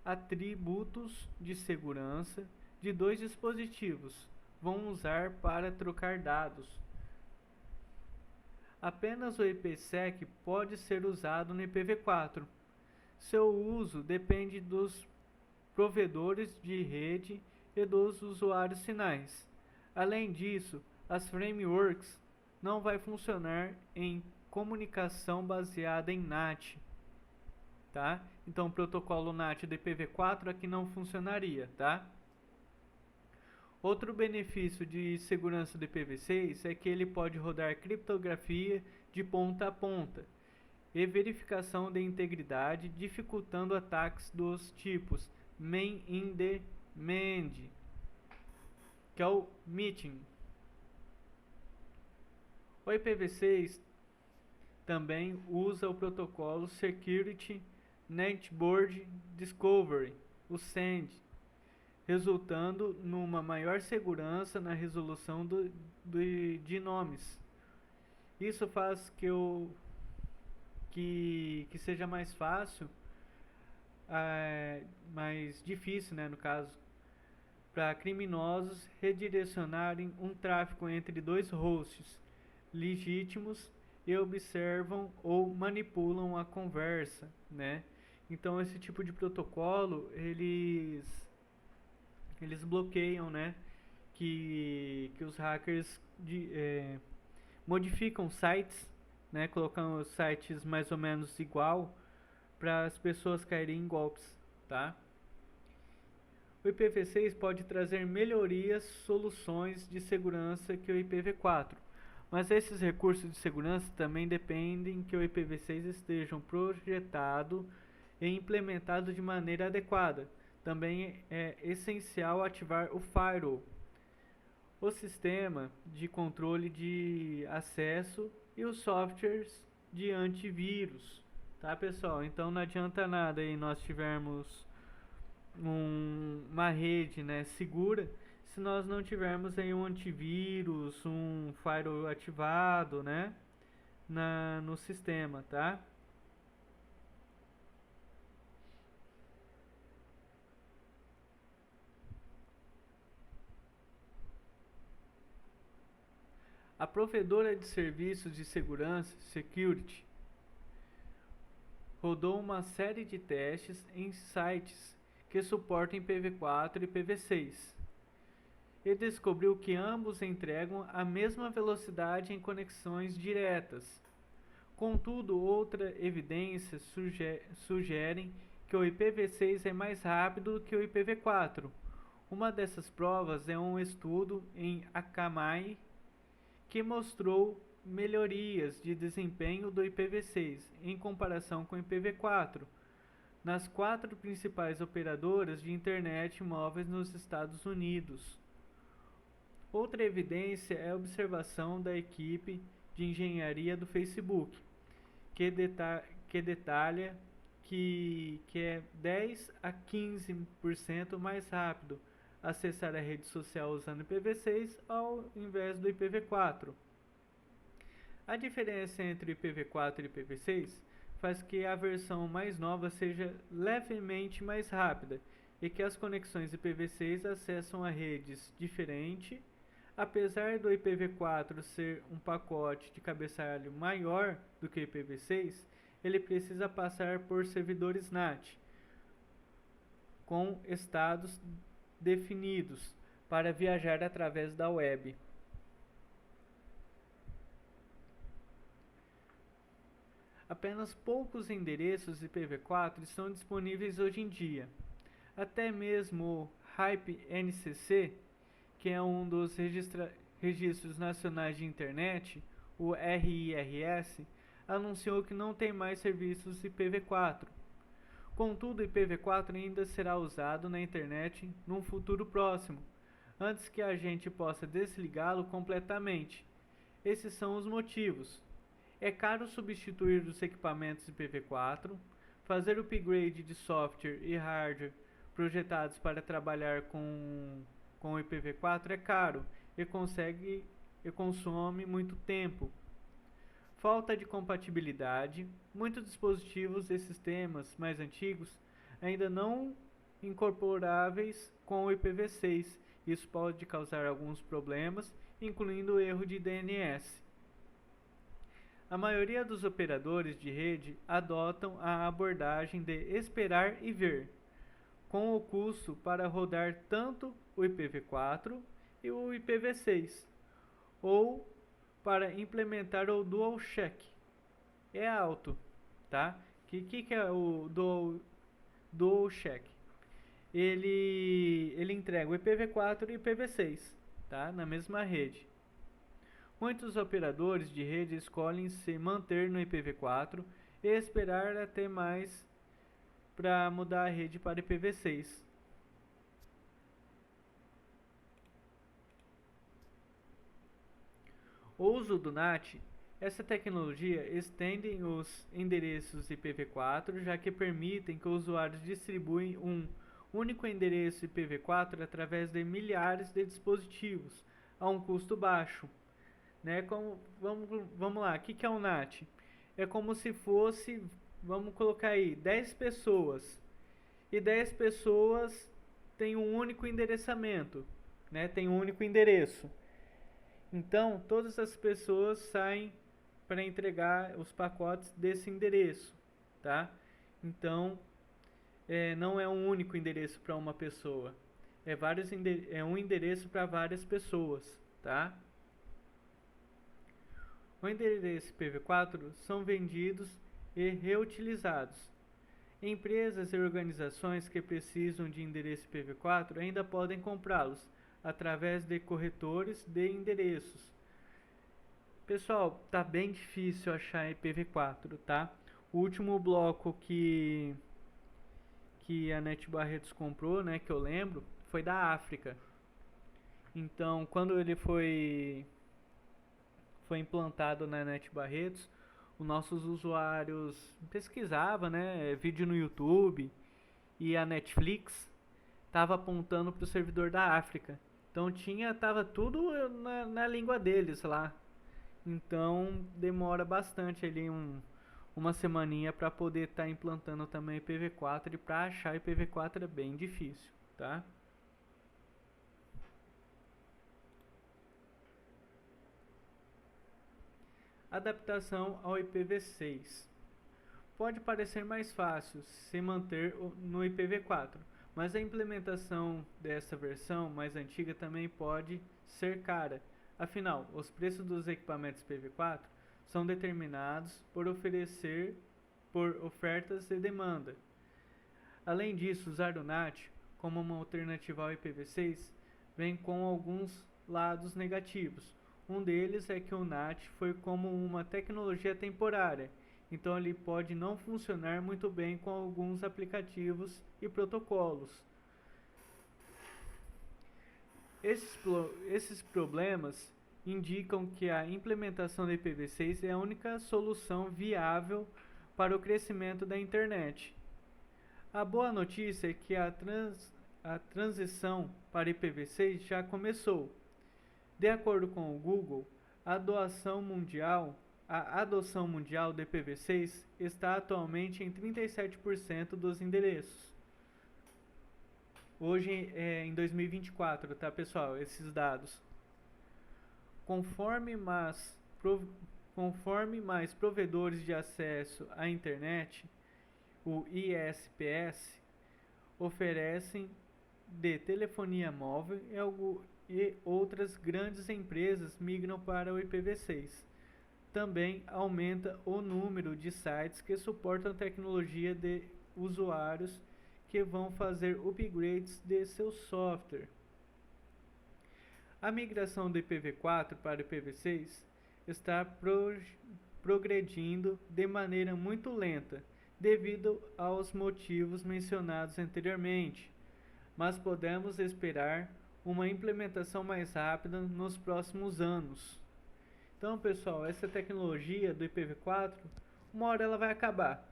atributos de segurança de dois dispositivos vão usar para trocar dados. Apenas o IPsec pode ser usado no IPv4. Seu uso depende dos provedores de rede e dos usuários finais. Além disso, as frameworks não vai funcionar em comunicação baseada em NAT. Tá? Então o protocolo NAT do IPv4 aqui não funcionaria, tá? Outro benefício de segurança do IPv6 é que ele pode rodar criptografia de ponta a ponta e verificação de integridade, dificultando ataques dos tipos main in the mend, que é o meeting. O IPv6 também usa o protocolo Security Netboard Discovery, o SEND, resultando numa maior segurança na resolução de nomes. Isso faz que seja mais fácil, mais difícil, né, no caso, para criminosos redirecionarem um tráfego entre dois hosts legítimos e observam ou manipulam a conversa, né? Então esse tipo de protocolo eles bloqueiam, né, que os hackers modificam sites, né, colocam os sites mais ou menos igual para as pessoas caírem em golpes, tá? O IPv6 pode trazer melhorias, soluções de segurança que o IPv4, mas esses recursos de segurança também dependem que o IPv6 esteja projetado e implementado de maneira adequada. Também é essencial ativar o firewall, o sistema de controle de acesso e os softwares de antivírus, tá, pessoal? Então não adianta nada aí nós tivermos uma rede, né, segura se nós não tivermos aí um antivírus, um firewall ativado, né, no sistema, tá? A provedora de serviços de segurança, Security, rodou uma série de testes em sites que suportam IPv4 e IPv6 e descobriu que ambos entregam a mesma velocidade em conexões diretas. Contudo, outra evidência sugerem que o IPv6 é mais rápido que o IPv4. Uma dessas provas é um estudo em Akamai que mostrou melhorias de desempenho do IPv6 em comparação com o IPv4 nas 4 principais operadoras de internet móveis nos Estados Unidos. Outra evidência é a observação da equipe de engenharia do Facebook, que detalha que é 10 a 15% mais rápido acessar a rede social usando IPv6 ao invés do IPv4. A diferença entre o IPv4 e o IPv6 faz que a versão mais nova seja levemente mais rápida e que as conexões IPv6 acessam a redes diferentes. Apesar do IPv4 ser um pacote de cabeçalho maior do que o IPv6, ele precisa passar por servidores NAT com estados definidos para viajar através da web. Apenas poucos endereços IPv4 estão disponíveis hoje em dia. Até mesmo o RIPE-NCC, que é dos registros nacionais de internet, o RIRS, anunciou que não tem mais serviços IPv4. Contudo, o IPv4 ainda será usado na internet num futuro próximo, antes que a gente possa desligá-lo completamente. Esses são os motivos. É caro substituir os equipamentos IPv4, fazer upgrade de software e hardware projetados para trabalhar com o IPv4 é caro e consome muito tempo. Falta de compatibilidade. Muitos dispositivos e sistemas mais antigos ainda não incorporáveis com o IPv6. Isso pode causar alguns problemas, incluindo o erro de DNS. A maioria dos operadores de rede adotam a abordagem de esperar e ver, com o custo para rodar tanto o IPv4 e o IPv6, ou para implementar o DualShock. É alto, tá? Que é o DualShock? Ele entrega o IPv4 e o IPv6, tá? Na mesma rede. Muitos operadores de rede escolhem se manter no IPv4 e esperar até mais para mudar a rede para IPv6. O uso do NAT. Essa tecnologia estende os endereços IPv4, já que permitem que os usuários distribuem um único endereço IPv4 através de milhares de dispositivos, a um custo baixo. Né? Vamos lá, o que é um NAT? É como se fosse, vamos colocar aí, 10 pessoas. E 10 pessoas têm um único endereçamento, né? Tem um único endereço. Então, todas as pessoas saem para entregar os pacotes desse endereço, tá? Então, não é um único endereço para uma pessoa. É um endereço para várias pessoas, tá? O endereço IPv4 são vendidos e reutilizados. Empresas e organizações que precisam de endereço IPv4 ainda podem comprá-los através de corretores de endereços. Pessoal, tá bem difícil achar IPv4, tá? O último bloco que a NET Barretos comprou, né, que eu lembro, foi da África. Então, quando ele foi implantado na NET Barretos, os nossos usuários pesquisavam, né, vídeo no YouTube, e a Netflix estava apontando para o servidor da África. Então tava tudo na língua deles lá. Então demora bastante ali uma semaninha para poder estar implantando também IPv4, e para achar IPv4 é bem difícil, tá? Adaptação ao IPv6. Pode parecer mais fácil se manter no IPv4, mas a implementação dessa versão mais antiga também pode ser cara. Afinal, os preços dos equipamentos IPv4 são determinados por ofertas e demanda. Além disso, usar o NAT como uma alternativa ao IPv6 vem com alguns lados negativos. Um deles é que o NAT foi como uma tecnologia temporária, então ele pode não funcionar muito bem com alguns aplicativos e protocolos. Esses problemas indicam que a implementação do IPv6 é a única solução viável para o crescimento da internet. A boa notícia é que a transição para IPv6 já começou. De acordo com o Google, a adoção mundial do IPv6 está atualmente em 37% dos endereços. Hoje em 2024, tá, pessoal? Esses dados. Conforme mais provedores de acesso à internet, o ISPs, oferecem de telefonia móvel e outras grandes empresas migram para o IPv6. Também aumenta o número de sites que suportam tecnologia de usuários que vão fazer upgrades de seu software. A migração do IPv4 para o IPv6 está progredindo de maneira muito lenta, devido aos motivos mencionados anteriormente, mas podemos esperar uma implementação mais rápida nos próximos anos. Então, pessoal, essa tecnologia do IPv4, uma hora ela vai acabar,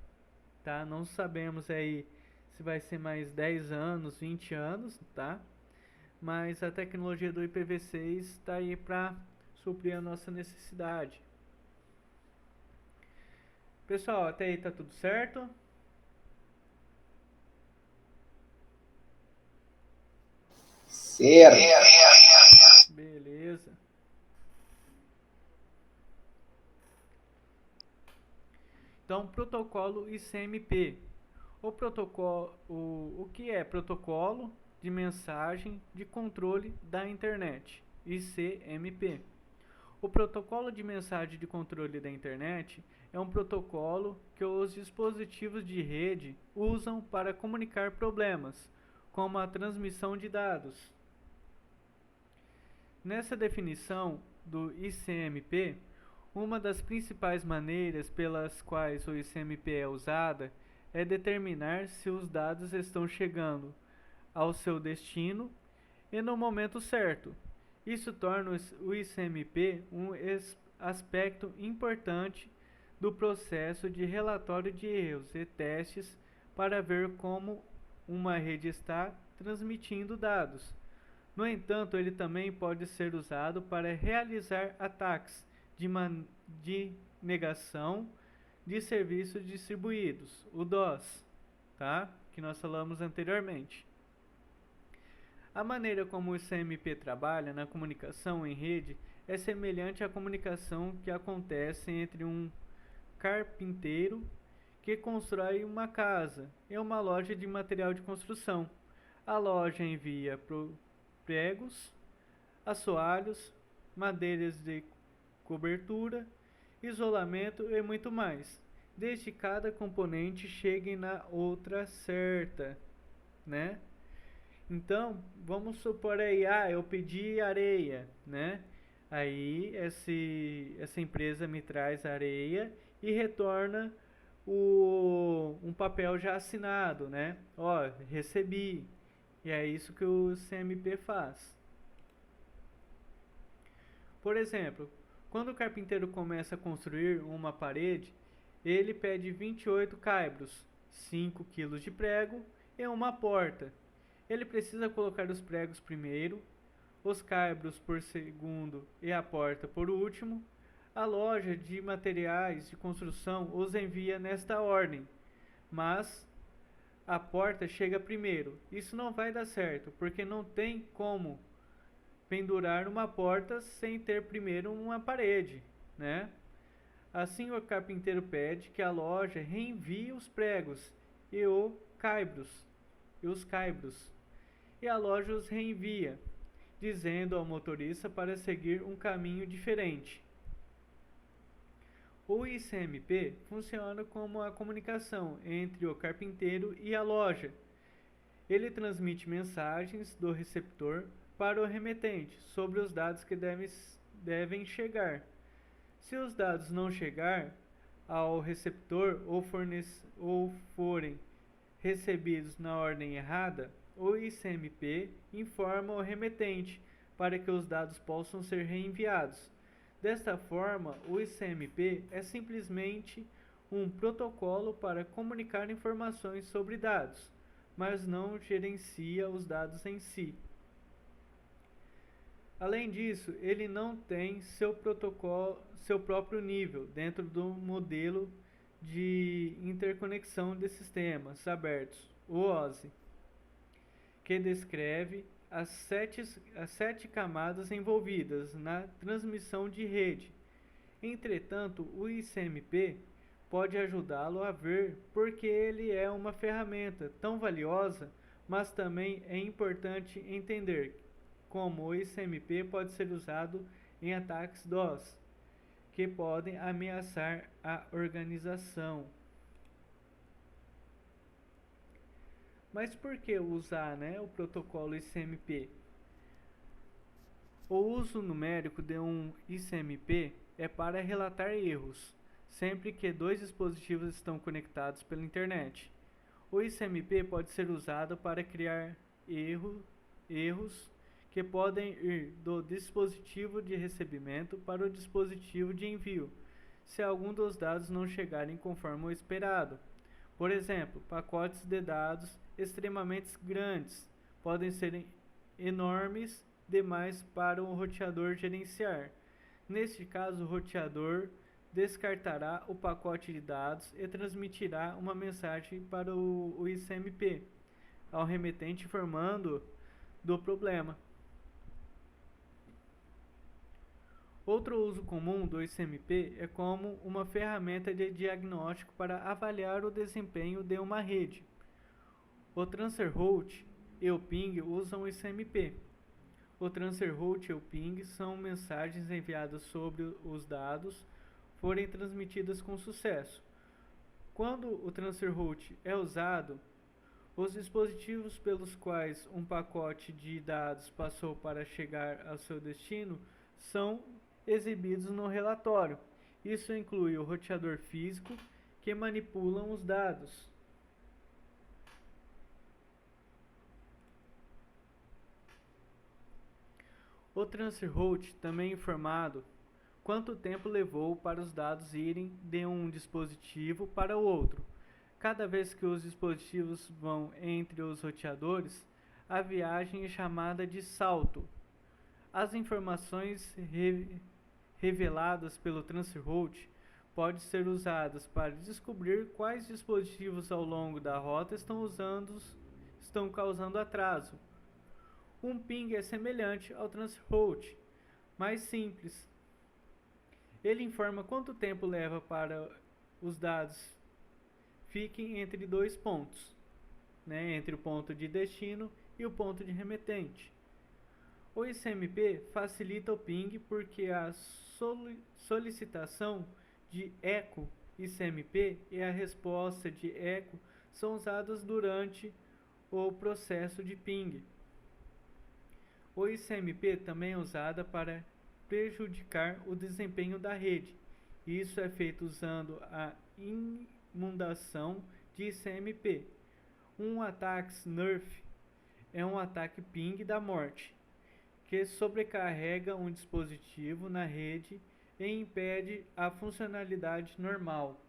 tá? Não sabemos aí se vai ser mais 10 anos, 20 anos, tá? Mas a tecnologia do IPv6 está aí para suprir a nossa necessidade. Pessoal, até aí tá tudo certo? Certo. Beleza. Então, protocolo ICMP. O que é protocolo de mensagem de controle da internet? ICMP. O protocolo de mensagem de controle da internet é um protocolo que os dispositivos de rede usam para comunicar problemas, como a transmissão de dados. Nessa definição do ICMP, uma das principais maneiras pelas quais o ICMP é usada é determinar se os dados estão chegando ao seu destino e no momento certo. Isso torna o ICMP um aspecto importante do processo de relatório de erros e testes para ver como uma rede está transmitindo dados. No entanto, ele também pode ser usado para realizar ataques de negação de serviços distribuídos, o DOS, tá? Que nós falamos anteriormente. A maneira como o ICMP trabalha na comunicação em rede é semelhante à comunicação que acontece entre um carpinteiro que constrói uma casa e uma loja de material de construção. A loja envia pregos, assoalhos, madeiras de cobertura, isolamento e muito mais, desde que cada componente chegue na outra certa, né? Então, vamos supor aí, eu pedi areia, né? Aí, essa empresa me traz areia e retorna um papel já assinado, né? Ó, recebi. E é isso que o CMP faz. Por exemplo, quando o carpinteiro começa a construir uma parede, ele pede 28 caibros, 5 kg de prego e uma porta. Ele precisa colocar os pregos primeiro, os caibros por segundo e a porta por último. A loja de materiais de construção os envia nesta ordem, mas a porta chega primeiro. Isso não vai dar certo, porque não tem como pendurar uma porta sem ter primeiro uma parede, né? Assim o carpinteiro pede que a loja reenvie os pregos e os caibros. E a loja os reenvia, dizendo ao motorista para seguir um caminho diferente. O ICMP funciona como a comunicação entre o carpinteiro e a loja. Ele transmite mensagens do receptor para o remetente sobre os dados que devem chegar. Se os dados não chegar ao receptor ou forem recebidos na ordem errada, o ICMP informa o remetente para que os dados possam ser reenviados. Desta forma, o ICMP é simplesmente um protocolo para comunicar informações sobre dados, mas não gerencia os dados em si. Além disso, ele não tem seu próprio nível dentro do modelo de interconexão de sistemas abertos, o OSI, que descreve as sete camadas envolvidas na transmissão de rede. Entretanto, o ICMP pode ajudá-lo a ver porque ele é uma ferramenta tão valiosa, mas também é importante entender como o ICMP pode ser usado em ataques DOS, que podem ameaçar a organização. Mas por que usar, o protocolo ICMP? O uso numérico de um ICMP é para relatar erros, sempre que dois dispositivos estão conectados pela internet. O ICMP pode ser usado para criar erros que podem ir do dispositivo de recebimento para o dispositivo de envio, se algum dos dados não chegarem conforme o esperado. Por exemplo, pacotes de dados extremamente grandes podem ser enormes demais para um roteador gerenciar. Neste caso, o roteador descartará o pacote de dados e transmitirá uma mensagem para o ICMP, ao remetente informando do problema. Outro uso comum do ICMP é como uma ferramenta de diagnóstico para avaliar o desempenho de uma rede. O Transfer Route e o Ping usam o ICMP. O Transfer Route e o Ping são mensagens enviadas sobre os dados forem transmitidas com sucesso. Quando o Transfer Route é usado, os dispositivos pelos quais um pacote de dados passou para chegar ao seu destino são exibidos no relatório. Isso inclui o roteador físico que manipulam os dados. O Transfer Route também é informado quanto tempo levou para os dados irem de um dispositivo para o outro. Cada vez que os dispositivos vão entre os roteadores, a viagem é chamada de salto. As informações reveladas pelo Transfer Route podem ser usadas para descobrir quais dispositivos ao longo da rota estão causando atraso. Um ping é semelhante ao Transfer Route, mais simples. Ele informa quanto tempo leva para os dados fiquem entre dois pontos, entre o ponto de destino e o ponto de remetente. O ICMP facilita o ping porque a solicitação de eco ICMP e a resposta de eco são usadas durante o processo de ping. O ICMP também é usado para prejudicar o desempenho da rede. Isso é feito usando a inundação de ICMP. Um ataque Snurf é um ataque ping da morte, que sobrecarrega um dispositivo na rede e impede a funcionalidade normal.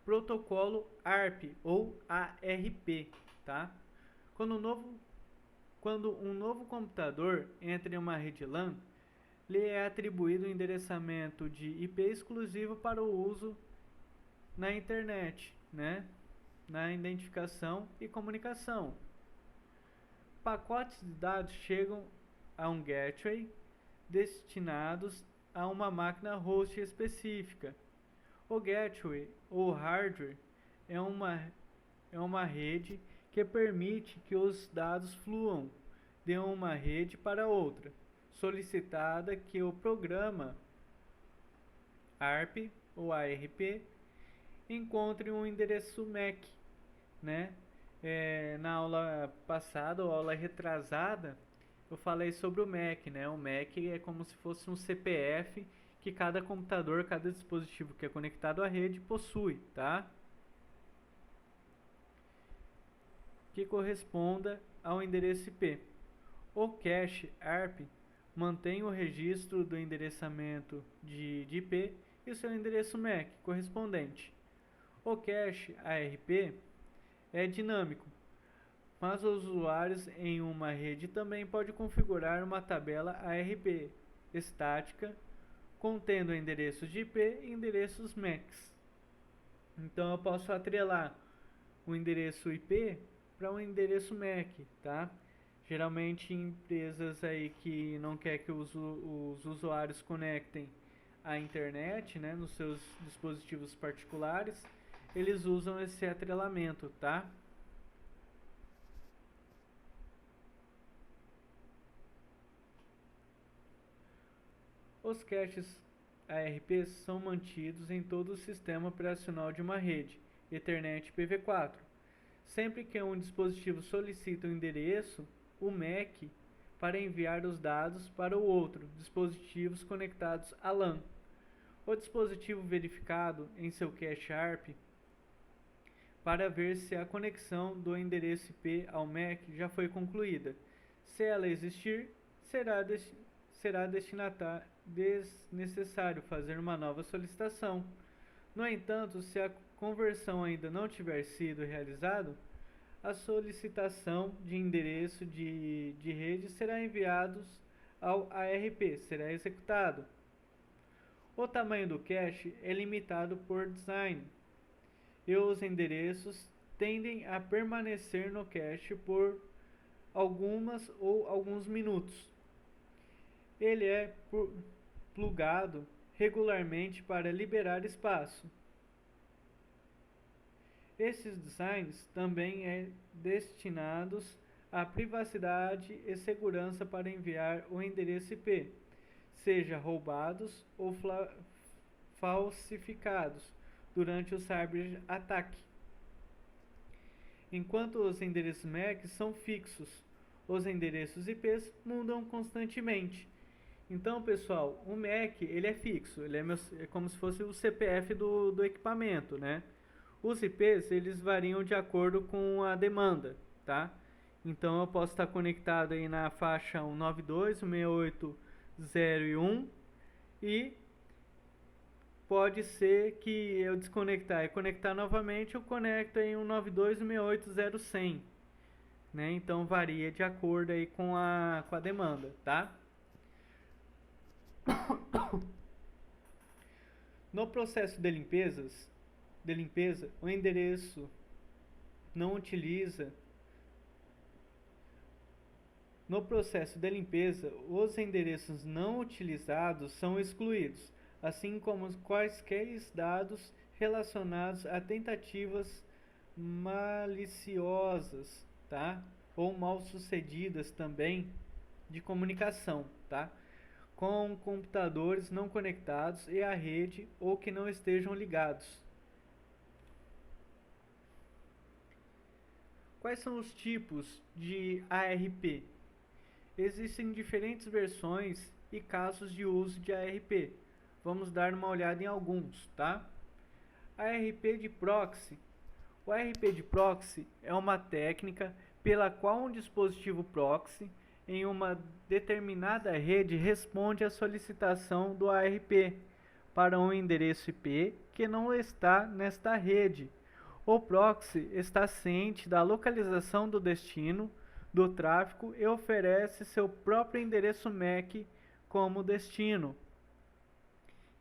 Protocolo ARP ou ARP, tá? Quando um novo computador entra em uma rede LAN, lhe é atribuído um endereçamento de IP exclusivo para o uso na internet, na identificação e comunicação. Pacotes de dados chegam a um gateway destinados a uma máquina host específica. O gateway ou hardware é uma rede que permite que os dados fluam de uma rede para outra, solicitada que o programa ARP ou ARP encontre um endereço MAC, na aula passada ou aula retrasada eu falei sobre o MAC, O MAC é como se fosse um CPF que cada computador, cada dispositivo que é conectado à rede possui, tá? Que corresponda ao endereço IP. O cache ARP mantém o registro do endereçamento de IP e o seu endereço MAC correspondente. O cache ARP é dinâmico, mas os usuários em uma rede também podem configurar uma tabela ARP estática contendo endereços de IP e endereços MACs. Então eu posso atrelar o endereço IP para um endereço MAC, tá? Geralmente empresas aí que não quer que os usuários conectem à internet, nos seus dispositivos particulares, eles usam esse atrelamento, tá? Os caches ARP são mantidos em todo o sistema operacional de uma rede Ethernet IPv4. Sempre que um dispositivo solicita um endereço, o MAC para enviar os dados para o outro, dispositivos conectados à LAN. O dispositivo verificado em seu cache ARP para ver se a conexão do endereço IP ao MAC já foi concluída. Se ela existir, será desnecessário fazer uma nova solicitação. No entanto, se a conversão ainda não tiver sido realizada, a solicitação de endereço de rede será enviada ao ARP, será executado. O tamanho do cache é limitado por design, e os endereços tendem a permanecer no cache por algumas ou alguns minutos. Ele é plugado regularmente para liberar espaço. Esses designs também são destinados à privacidade e segurança para enviar o endereço IP, seja roubados ou falsificados durante o cyberataque. Enquanto os endereços MAC são fixos, os endereços IPs mudam constantemente. Então, pessoal, o MAC ele é fixo, ele é como se fosse o CPF do equipamento, né? Os IPs eles variam de acordo com a demanda, tá? Então eu posso estar conectado aí na faixa 192.168.0.1 e pode ser que eu desconectar e conectar novamente, eu conecto em 192.168.0.100, né? Então varia de acordo aí com a demanda, tá? No processo de limpeza, o endereço não utiliza. No processo de limpeza, os endereços não utilizados são excluídos, assim como quaisquer dados relacionados a tentativas maliciosas, tá? Ou mal sucedidas também de comunicação, tá? Com computadores não conectados e à rede ou que não estejam ligados. Quais são os tipos de ARP? Existem diferentes versões e casos de uso de ARP. Vamos dar uma olhada em alguns, tá? ARP de proxy. O ARP de proxy é uma técnica pela qual um dispositivo proxy em uma determinada rede responde à solicitação do ARP para um endereço IP que não está nesta rede. O proxy está ciente da localização do destino do tráfego e oferece seu próprio endereço MAC como destino.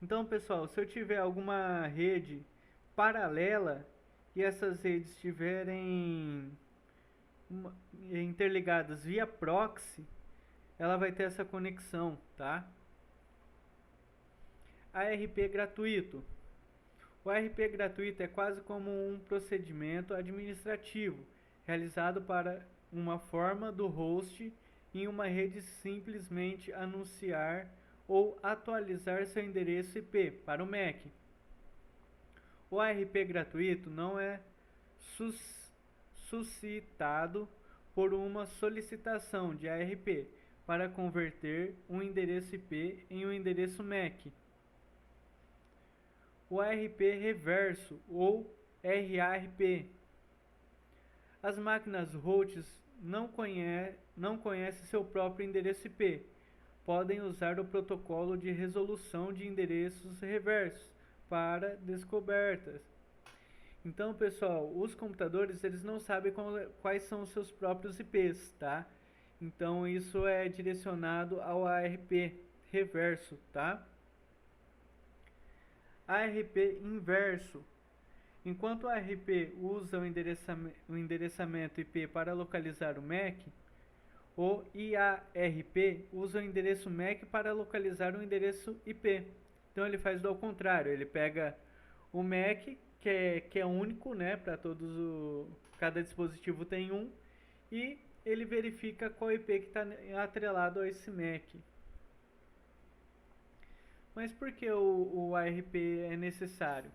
Então, pessoal, se eu tiver alguma rede paralela e essas redes estiverem interligadas via proxy, ela vai ter essa conexão, tá? ARP gratuito. O ARP gratuito é quase como um procedimento administrativo realizado para uma forma do host em uma rede simplesmente anunciar ou atualizar seu endereço IP para o MAC. O ARP gratuito não é suscitado por uma solicitação de ARP para converter um endereço IP em um endereço MAC. O ARP reverso ou RARP. As máquinas hosts não conhecem seu próprio endereço IP. Podem usar o protocolo de resolução de endereços reversos para descobertas. Então, pessoal, os computadores eles não sabem quais são os seus próprios IPs, tá? Então, isso é direcionado ao ARP reverso, tá? ARP inverso. Enquanto o ARP usa o endereçamento IP para localizar o MAC, o IARP usa o endereço MAC para localizar o endereço IP. Então ele faz ao contrário, ele pega o MAC, que é único, né, para cada dispositivo tem um, e ele verifica qual IP que está atrelado a esse MAC. Mas por que o ARP é necessário?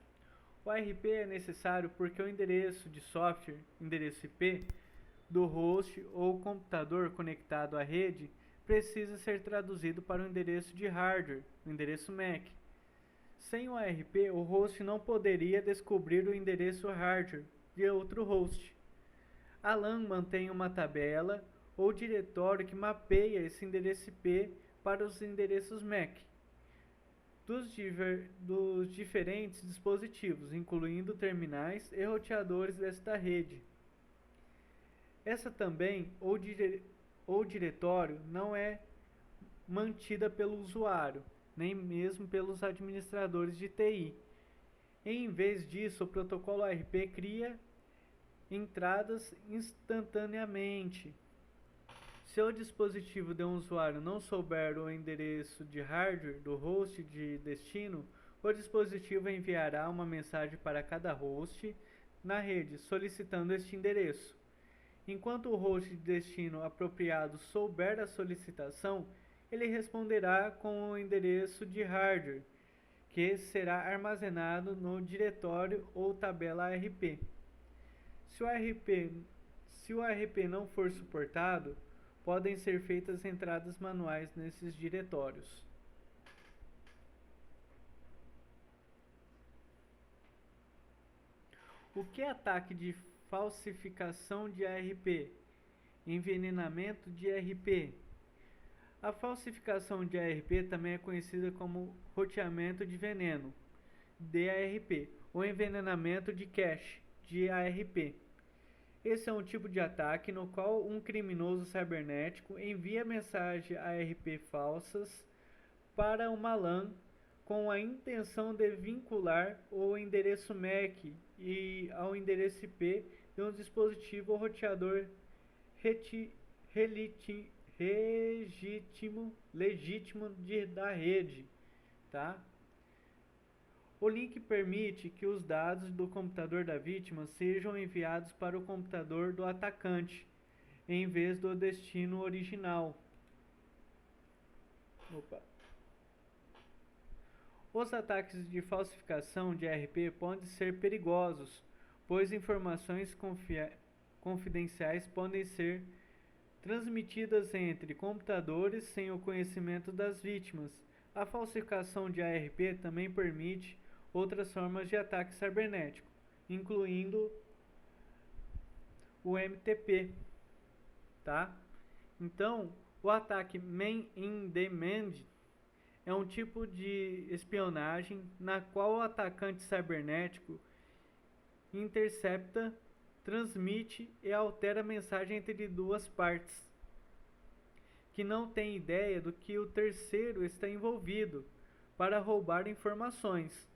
O ARP é necessário porque o endereço de software, endereço IP, do host ou computador conectado à rede precisa ser traduzido para o endereço de hardware, o endereço MAC. Sem o ARP, o host não poderia descobrir o endereço hardware de outro host. A LAN mantém uma tabela ou diretório que mapeia esse endereço IP para os endereços MAC dos diferentes dispositivos, incluindo terminais e roteadores desta rede. Essa também, ou diretório, não é mantida pelo usuário, nem mesmo pelos administradores de TI. Em vez disso, o protocolo ARP cria entradas instantaneamente. Se o dispositivo de um usuário não souber o endereço de hardware do host de destino, o dispositivo enviará uma mensagem para cada host na rede solicitando este endereço. Enquanto o host de destino apropriado souber a solicitação, ele responderá com o endereço de hardware, que será armazenado no diretório ou tabela ARP. Se o ARP não for suportado, podem ser feitas entradas manuais nesses diretórios. O que é ataque de falsificação de ARP? Envenenamento de ARP. A falsificação de ARP também é conhecida como roteamento de veneno, DARP, ou envenenamento de cache, de ARP. Esse é um tipo de ataque no qual um criminoso cibernético envia mensagens ARP falsas para uma LAN com a intenção de vincular o endereço MAC e ao endereço IP de um dispositivo ou roteador legítimo da rede, tá? O link permite que os dados do computador da vítima sejam enviados para o computador do atacante, em vez do destino original. Os ataques de falsificação de ARP podem ser perigosos, pois informações confidenciais podem ser transmitidas entre computadores sem o conhecimento das vítimas. A falsificação de ARP também permite outras formas de ataque cibernético, incluindo o MTP, tá? Então, o ataque man-in-the-demand é um tipo de espionagem na qual o atacante cibernético intercepta, transmite e altera a mensagem entre duas partes que não têm ideia do que o terceiro está envolvido para roubar informações.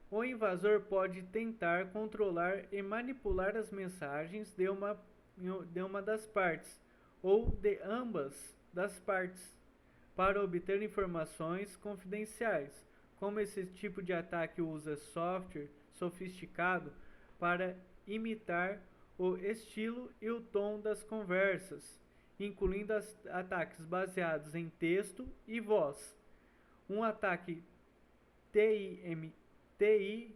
O invasor pode tentar controlar e manipular as mensagens de uma das partes ou de ambas das partes para obter informações confidenciais. Como esse tipo de ataque usa software sofisticado para imitar o estilo e o tom das conversas, incluindo ataques baseados em texto e voz. Um ataque TIMITM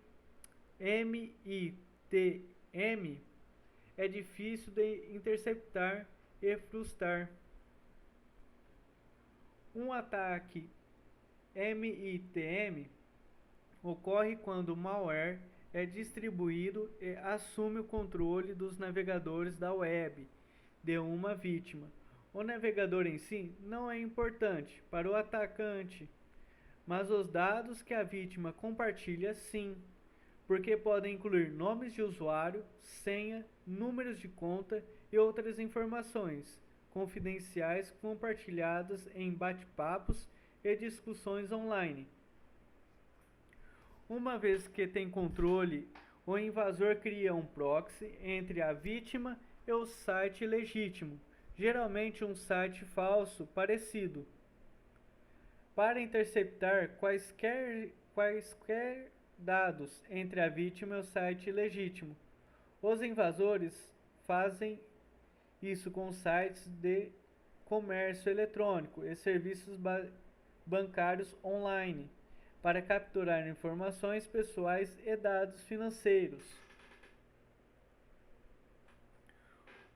é difícil de interceptar e frustrar. Um ataque MITM ocorre quando o malware é distribuído e assume o controle dos navegadores da web de uma vítima. O navegador em si não é importante para o atacante, mas os dados que a vítima compartilha sim, porque podem incluir nomes de usuário, senha, números de conta e outras informações confidenciais compartilhadas em bate-papos e discussões online. Uma vez que tem controle, o invasor cria um proxy entre a vítima e o site legítimo, geralmente um site falso parecido, para interceptar quaisquer dados entre a vítima e o site legítimo. Os invasores fazem isso com sites de comércio eletrônico e serviços bancários online para capturar informações pessoais e dados financeiros.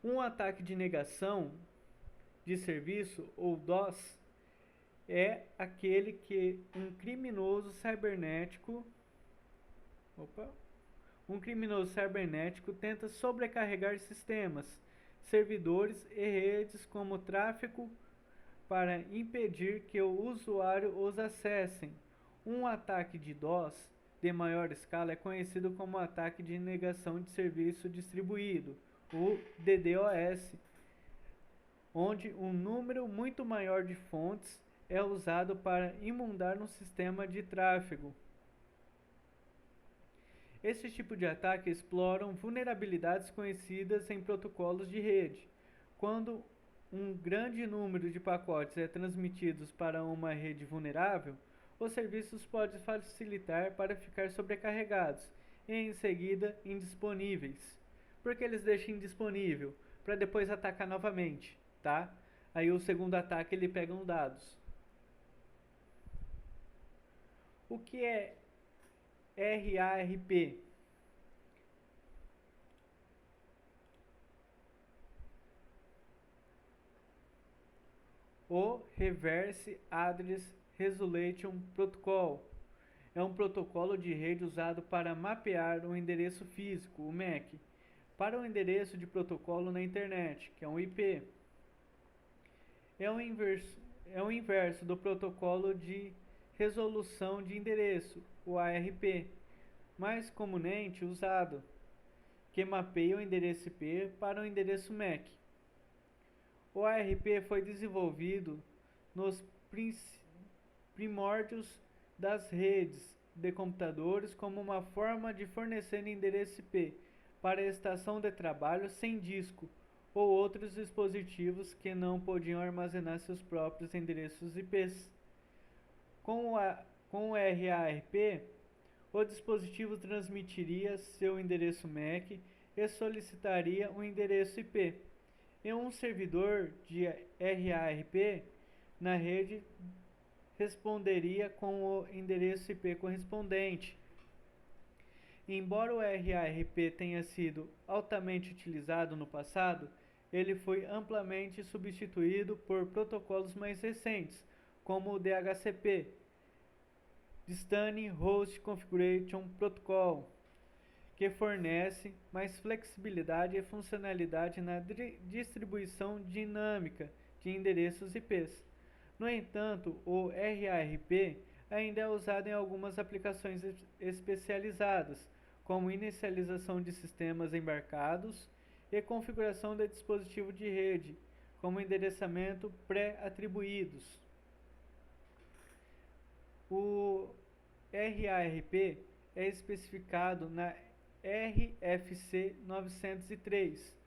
Um ataque de negação de serviço, ou DOS, é aquele que um criminoso cibernético tenta sobrecarregar sistemas, servidores e redes como tráfego para impedir que o usuário os acessem. Um ataque de DOS de maior escala é conhecido como ataque de negação de serviço distribuído, o DDoS, onde um número muito maior de fontes é usado para inundar um sistema de tráfego. Esse tipo de ataque exploram vulnerabilidades conhecidas em protocolos de rede. Quando um grande número de pacotes é transmitidos para uma rede vulnerável, os serviços podem facilitar para ficar sobrecarregados e em seguida indisponíveis. Por que eles deixam indisponível? Para depois atacar novamente, tá? Aí o segundo ataque ele pega os dados. O que é RARP? O Reverse Address Resolution Protocol é um protocolo de rede usado para mapear um endereço físico, o MAC, para um endereço de protocolo na internet, que é um IP. É o inverso do protocolo de resolução de endereço, o ARP, mais comumente usado, que mapeia o endereço IP para o endereço MAC. O ARP foi desenvolvido nos primórdios das redes de computadores como uma forma de fornecer endereço IP para a estação de trabalho sem disco ou outros dispositivos que não podiam armazenar seus próprios endereços IPs. Com o RARP, o dispositivo transmitiria seu endereço MAC e solicitaria um endereço IP. E um servidor de RARP na rede responderia com o endereço IP correspondente. Embora o RARP tenha sido altamente utilizado no passado, ele foi amplamente substituído por protocolos mais recentes, como o DHCP, Distance Host Configuration Protocol, que fornece mais flexibilidade e funcionalidade na distribuição dinâmica de endereços IPs. No entanto, o RARP ainda é usado em algumas aplicações especializadas, como inicialização de sistemas embarcados e configuração de dispositivo de rede, como endereçamento pré-atribuídos. O RARP é especificado na RFC 903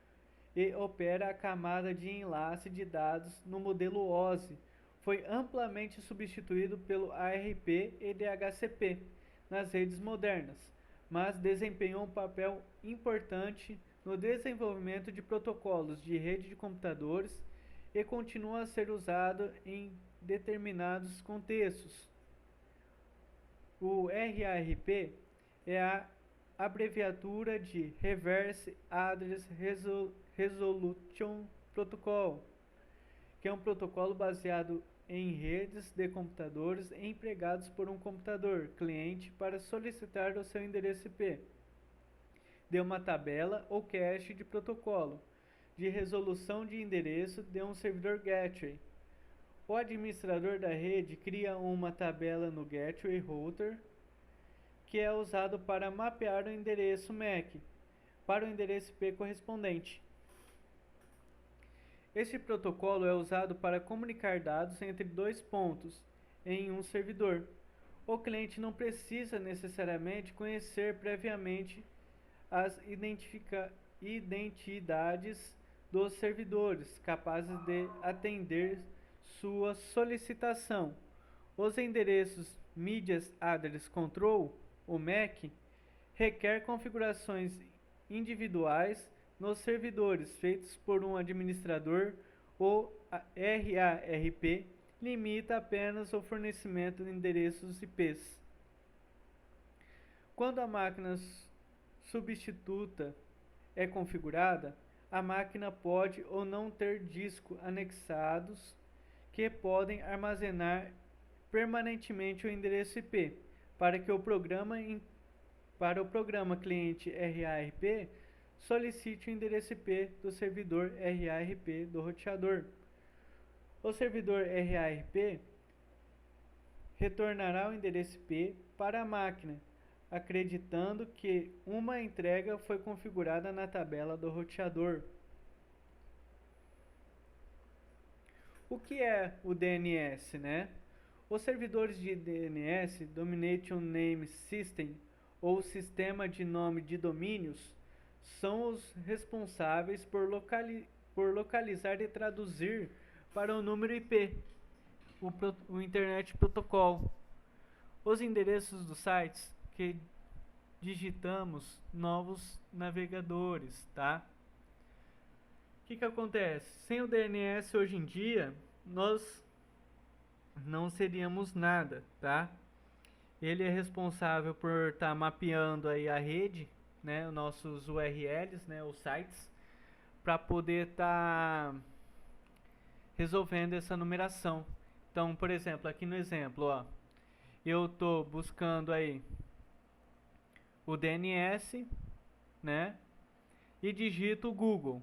e opera a camada de enlace de dados no modelo OSI. Foi amplamente substituído pelo ARP e DHCP nas redes modernas, mas desempenhou um papel importante no desenvolvimento de protocolos de rede de computadores e continua a ser usado em determinados contextos. O RARP é a abreviatura de Reverse Address Resolution Protocol, que é um protocolo baseado em redes de computadores empregados por um computador cliente para solicitar o seu endereço IP de uma tabela ou cache de protocolo de resolução de endereço de um servidor gateway. O administrador da rede cria uma tabela no gateway router que é usado para mapear o endereço MAC para o endereço IP correspondente. Este protocolo é usado para comunicar dados entre dois pontos em um servidor. O cliente não precisa necessariamente conhecer previamente as identidades dos servidores capazes de atender sua solicitação. Os endereços Media Address Control, o MAC, requer configurações individuais nos servidores feitos por um administrador. O RARP limita apenas o fornecimento de endereços IPs. Quando a máquina substituta é configurada, a máquina pode ou não ter discos anexados que podem armazenar permanentemente o endereço IP para que para o programa cliente RARP solicite o endereço IP do servidor RARP do roteador. O servidor RARP retornará o endereço IP para a máquina, acreditando que uma entrega foi configurada na tabela do roteador. O que é o DNS, né? Os servidores de DNS, Domination Name System, ou Sistema de Nome de Domínios, são os responsáveis por localizar e traduzir para o número IP, o Internet Protocol, os endereços dos sites que digitamos novos navegadores, tá? O que acontece? Sem o DNS hoje em dia, nós não seríamos nada, tá? Ele é responsável por estar mapeando aí a rede, né, os nossos URLs, né, os sites, para poder estar resolvendo essa numeração. Então, por exemplo, aqui no exemplo, ó, eu estou buscando aí o DNS, né, e digito o Google,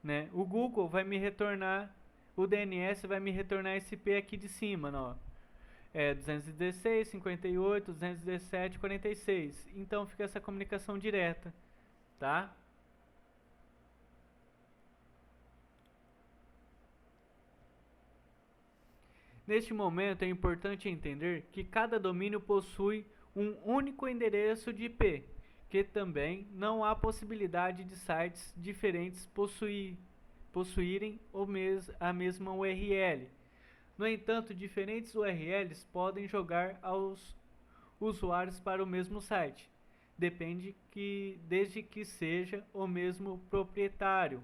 né? O Google vai me retornar, o DNS vai me retornar esse IP aqui de cima, ó. 216, 58, 217, 46. Então fica essa comunicação direta, tá? Neste momento é importante entender que cada domínio possui um único endereço de IP, que também não há possibilidade de sites diferentes possuírem a mesma URL. No entanto, diferentes URLs podem jogar aos usuários para o mesmo site, desde que seja o mesmo proprietário.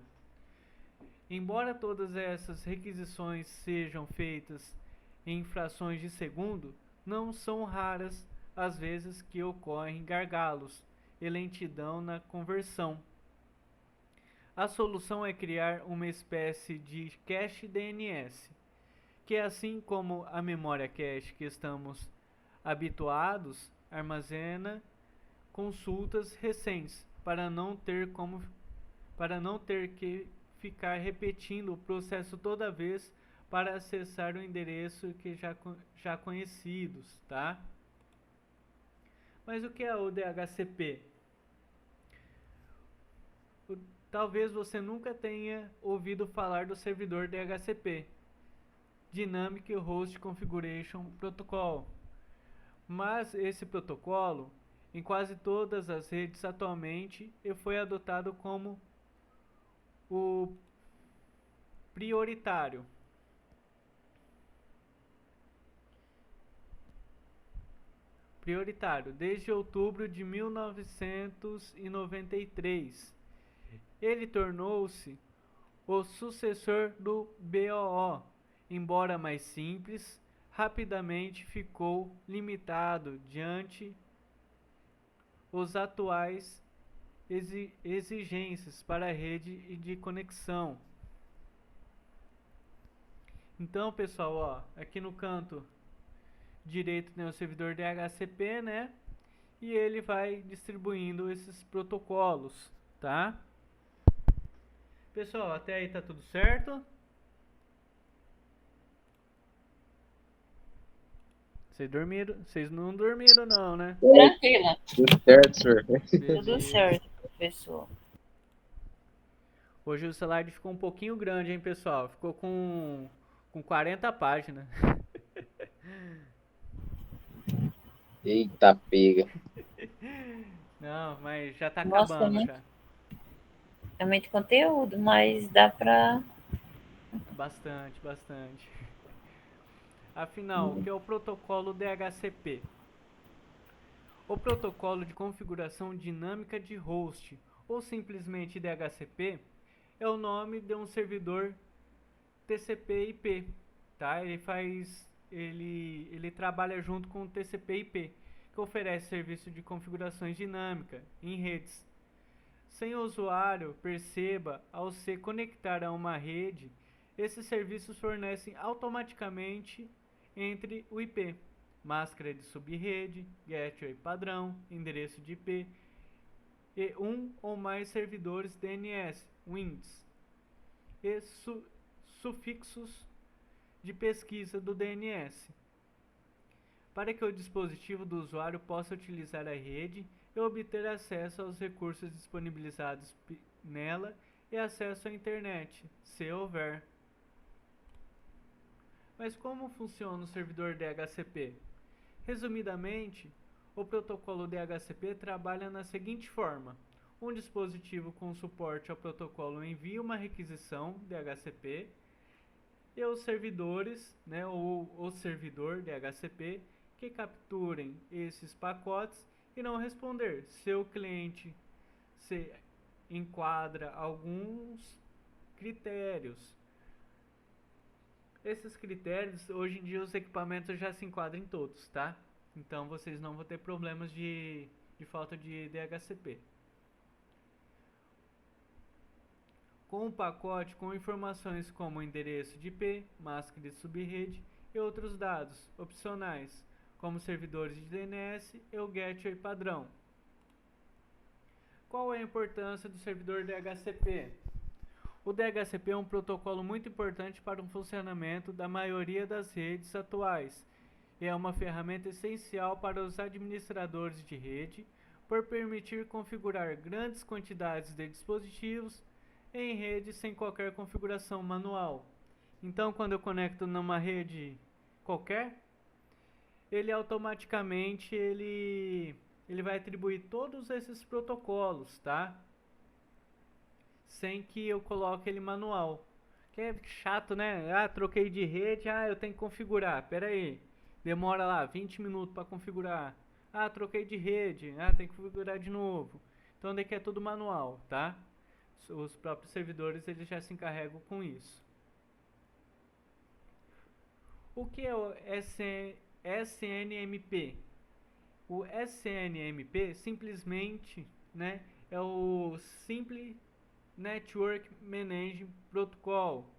Embora todas essas requisições sejam feitas em frações de segundo, não são raras as vezes que ocorrem gargalos e lentidão na conversão. A solução é criar uma espécie de cache DNS, que assim como a memória cache que estamos habituados, armazena consultas recentes para não ter que ficar repetindo o processo toda vez para acessar o endereço que já conhecidos, tá? Mas o que é o DHCP? Talvez você nunca tenha ouvido falar do servidor DHCP, Dynamic Host Configuration Protocol. Mas esse protocolo, em quase todas as redes atualmente, foi adotado como o prioritário. Desde outubro de 1993. Ele tornou-se o sucessor do BOO, embora mais simples, rapidamente ficou limitado diante os atuais exigências para a rede de conexão. Então, pessoal, ó, aqui no canto direito tem o servidor DHCP, né? E ele vai distribuindo esses protocolos, tá? Pessoal, até aí tá tudo certo? Vocês não dormiram não, né? Tranquila. Tudo certo, senhor. Tudo certo, professor. Hoje o slide ficou um pouquinho grande, hein, pessoal? Ficou com 40 páginas. Eita, pega. Não, mas já tá Nossa, acabando né? já. É muito conteúdo, mas dá pra... Bastante. Afinal, o que é o protocolo DHCP? O protocolo de configuração dinâmica de host, ou simplesmente DHCP, é o nome de um servidor TCP/IP, tá? Ele trabalha junto com o TCP/IP, que oferece serviço de configurações dinâmicas em redes. sem o usuário perceba ao se conectar a uma rede, esses serviços fornecem automaticamente entre o IP, máscara de subrede, gateway padrão, endereço de IP e um ou mais servidores DNS, WINDS, e sufixos de pesquisa do DNS, para que o dispositivo do usuário possa utilizar a rede e obter acesso aos recursos disponibilizados nela e acesso à internet, se houver. Mas como funciona o servidor DHCP? Resumidamente, o protocolo DHCP trabalha na seguinte forma: um dispositivo com suporte ao protocolo envia uma requisição DHCP e os servidores, ou o servidor DHCP, que capturem esses pacotes irão responder se o cliente se enquadra alguns critérios. Esses critérios, hoje em dia os equipamentos já se enquadram em todos, tá? Então vocês não vão ter problemas de falta de DHCP. Com um pacote com informações como endereço de IP, máscara de subrede e outros dados opcionais, como servidores de DNS e o gateway padrão. Qual é a importância do servidor DHCP? O DHCP é um protocolo muito importante para o funcionamento da maioria das redes atuais e é uma ferramenta essencial para os administradores de rede por permitir configurar grandes quantidades de dispositivos em rede sem qualquer configuração manual. Então, quando eu conecto numa rede qualquer, ele automaticamente ele vai atribuir todos esses protocolos, tá? Sem que eu coloque ele manual. Que é chato, né? Troquei de rede, eu tenho que configurar. Pera aí. Demora lá 20 minutos para configurar. Troquei de rede, tem que configurar de novo. Então daqui é tudo manual, tá? Os próprios servidores eles já se encarregam com isso. O que é o SNMP? O SNMP simplesmente, é o Simple Network Management Protocol.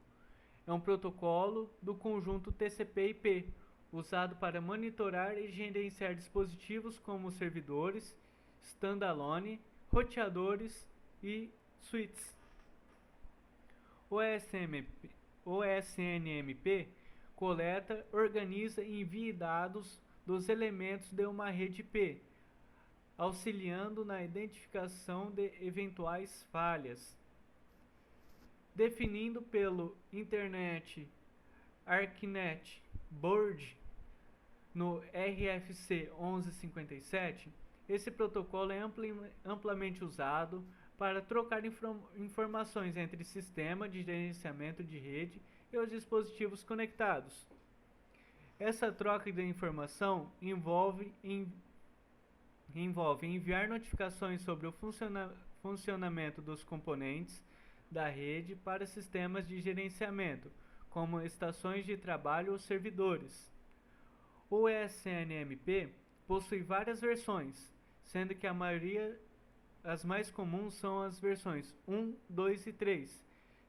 É um protocolo do conjunto TCP/IP, usado para monitorar e gerenciar dispositivos como servidores, standalone, roteadores e switches. O SNMP coleta, organiza e envia dados dos elementos de uma rede IP, auxiliando na identificação de eventuais falhas. Definindo pelo Internet Architecture Board no RFC 1157, esse protocolo é amplamente usado para trocar informações entre sistema de gerenciamento de rede e os dispositivos conectados. Essa troca de informação envolve enviar notificações sobre o funcionamento dos componentes da rede para sistemas de gerenciamento, como estações de trabalho ou servidores. O SNMP possui várias versões, sendo que as mais comuns são as versões 1, 2 e 3,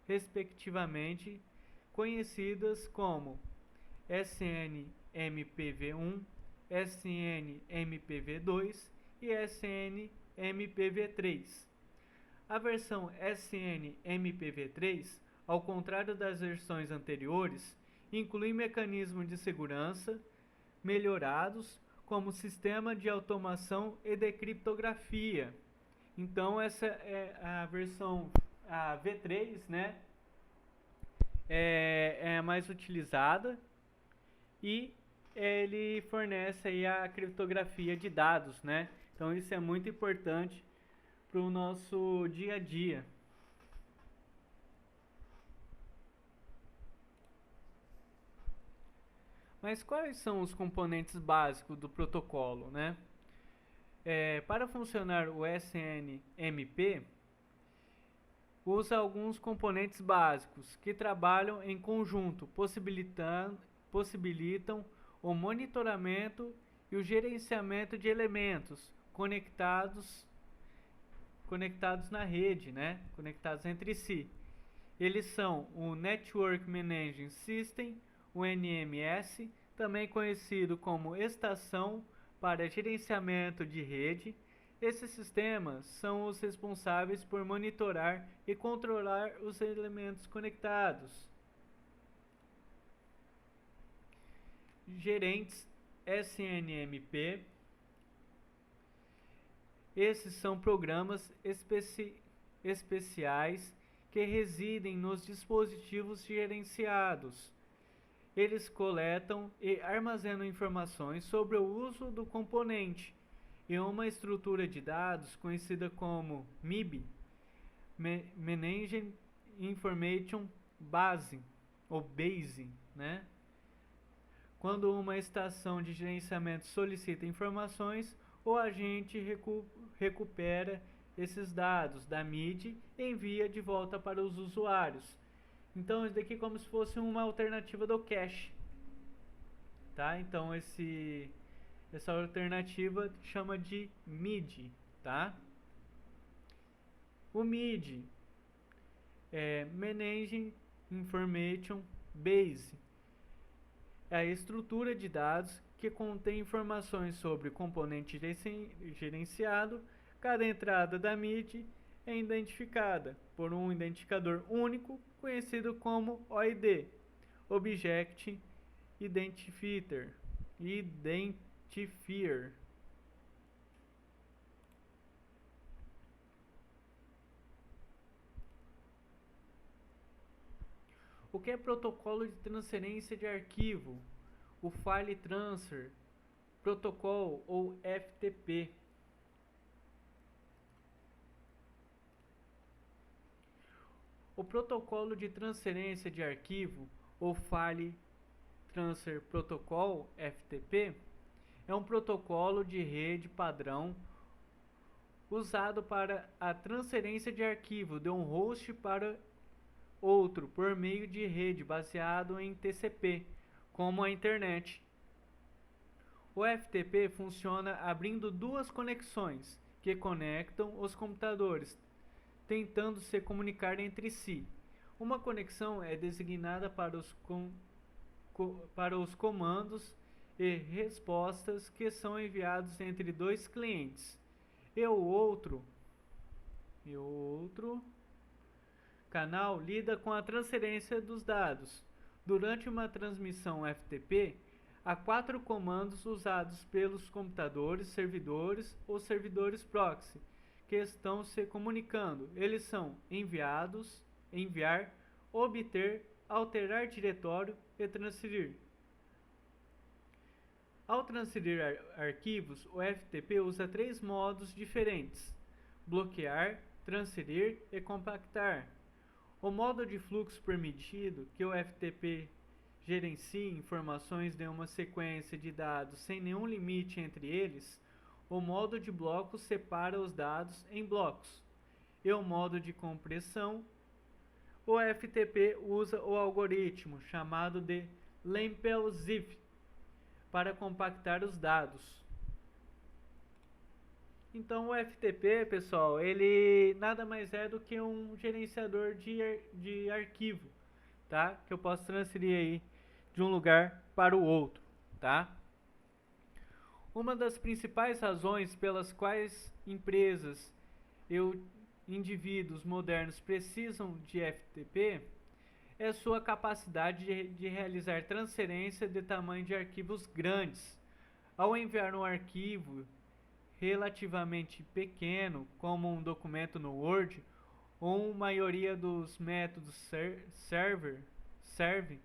respectivamente, conhecidas como SNMPv1, SNMPv2 e SNMPv3. A versão SNMPv3, ao contrário das versões anteriores, inclui mecanismos de segurança melhorados, como sistema de automação e de criptografia. Então essa é a versão V3, é a mais utilizada e ele fornece aí a criptografia de dados, Então isso é muito importante para o nosso dia a dia. Mas quais são os componentes básicos do protocolo, Para funcionar o SNMP, usa alguns componentes básicos que trabalham em conjunto, possibilitam o monitoramento e o gerenciamento de elementos conectados conectados na rede, né? Conectados entre si. Eles são o Network Management System, o NMS, também conhecido como Estação para Gerenciamento de Rede. Esses sistemas são os responsáveis por monitorar e controlar os elementos conectados. Gerentes SNMP. Esses são programas especiais que residem nos dispositivos gerenciados. Eles coletam e armazenam informações sobre o uso do componente em uma estrutura de dados conhecida como MIB, Management Information Base, ou BASE, né? Quando uma estação de gerenciamento solicita informações, o agente recupera esses dados da MID e envia de volta para os usuários. Então, isso daqui é como se fosse uma alternativa do cache. Tá? Então, essa alternativa chama de MID. Tá? O MID é Managing Information Base. É a estrutura de dados que contém informações sobre o componente gerenciado. Cada entrada da MID é identificada por um identificador único conhecido como OID, Object Identifier. O que é protocolo de transferência de arquivo? O File Transfer Protocol, ou FTP. O protocolo de transferência de arquivo, ou File Transfer Protocol, FTP, é um protocolo de rede padrão usado para a transferência de arquivo de um host para outro por meio de rede baseado em TCP, como a internet. O FTP funciona abrindo duas conexões que conectam os computadores, tentando se comunicar entre si. Uma conexão é designada para os comandos e respostas que são enviados entre dois clientes, e o outro canal lida com a transferência dos dados. Durante uma transmissão FTP, há 4 comandos usados pelos computadores, servidores ou servidores proxy que estão se comunicando. Eles são enviar, obter, alterar diretório e transferir. Ao transferir arquivos, o FTP usa 3 modos diferentes: bloquear, transferir e compactar. O modo de fluxo permitido, que o FTP gerencia informações de uma sequência de dados sem nenhum limite entre eles. O modo de bloco separa os dados em blocos. E o modo de compressão, o FTP usa o algoritmo chamado de Lempel-Zip para compactar os dados. Então o FTP, pessoal, ele nada mais é do que um gerenciador de arquivo, tá? Que eu posso transferir aí de um lugar para o outro, tá? Uma das principais razões pelas quais empresas e indivíduos modernos precisam de FTP é sua capacidade de realizar transferência de tamanho de arquivos grandes. Ao enviar um arquivo relativamente pequeno, como um documento no Word, ou maioria dos métodos serve,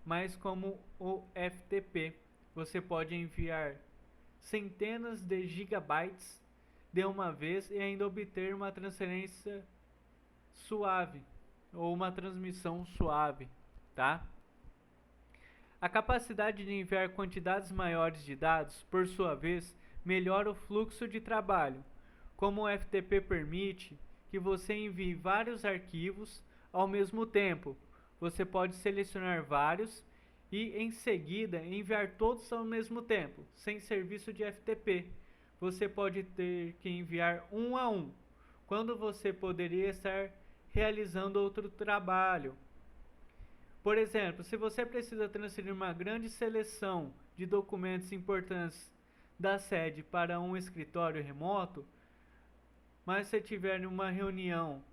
mas como o FTP, você pode enviar centenas de gigabytes de uma vez e ainda obter uma transferência suave ou uma transmissão suave, tá? A capacidade de enviar quantidades maiores de dados, por sua vez, melhora o fluxo de trabalho, como o FTP permite que você envie vários arquivos ao mesmo tempo. Você pode selecionar vários e, em seguida, enviar todos ao mesmo tempo, sem serviço de FTP. Você pode ter que enviar um a um, quando você poderia estar realizando outro trabalho. Por exemplo, se você precisa transferir uma grande seleção de documentos importantes da sede para um escritório remoto, mas se tiver uma reunião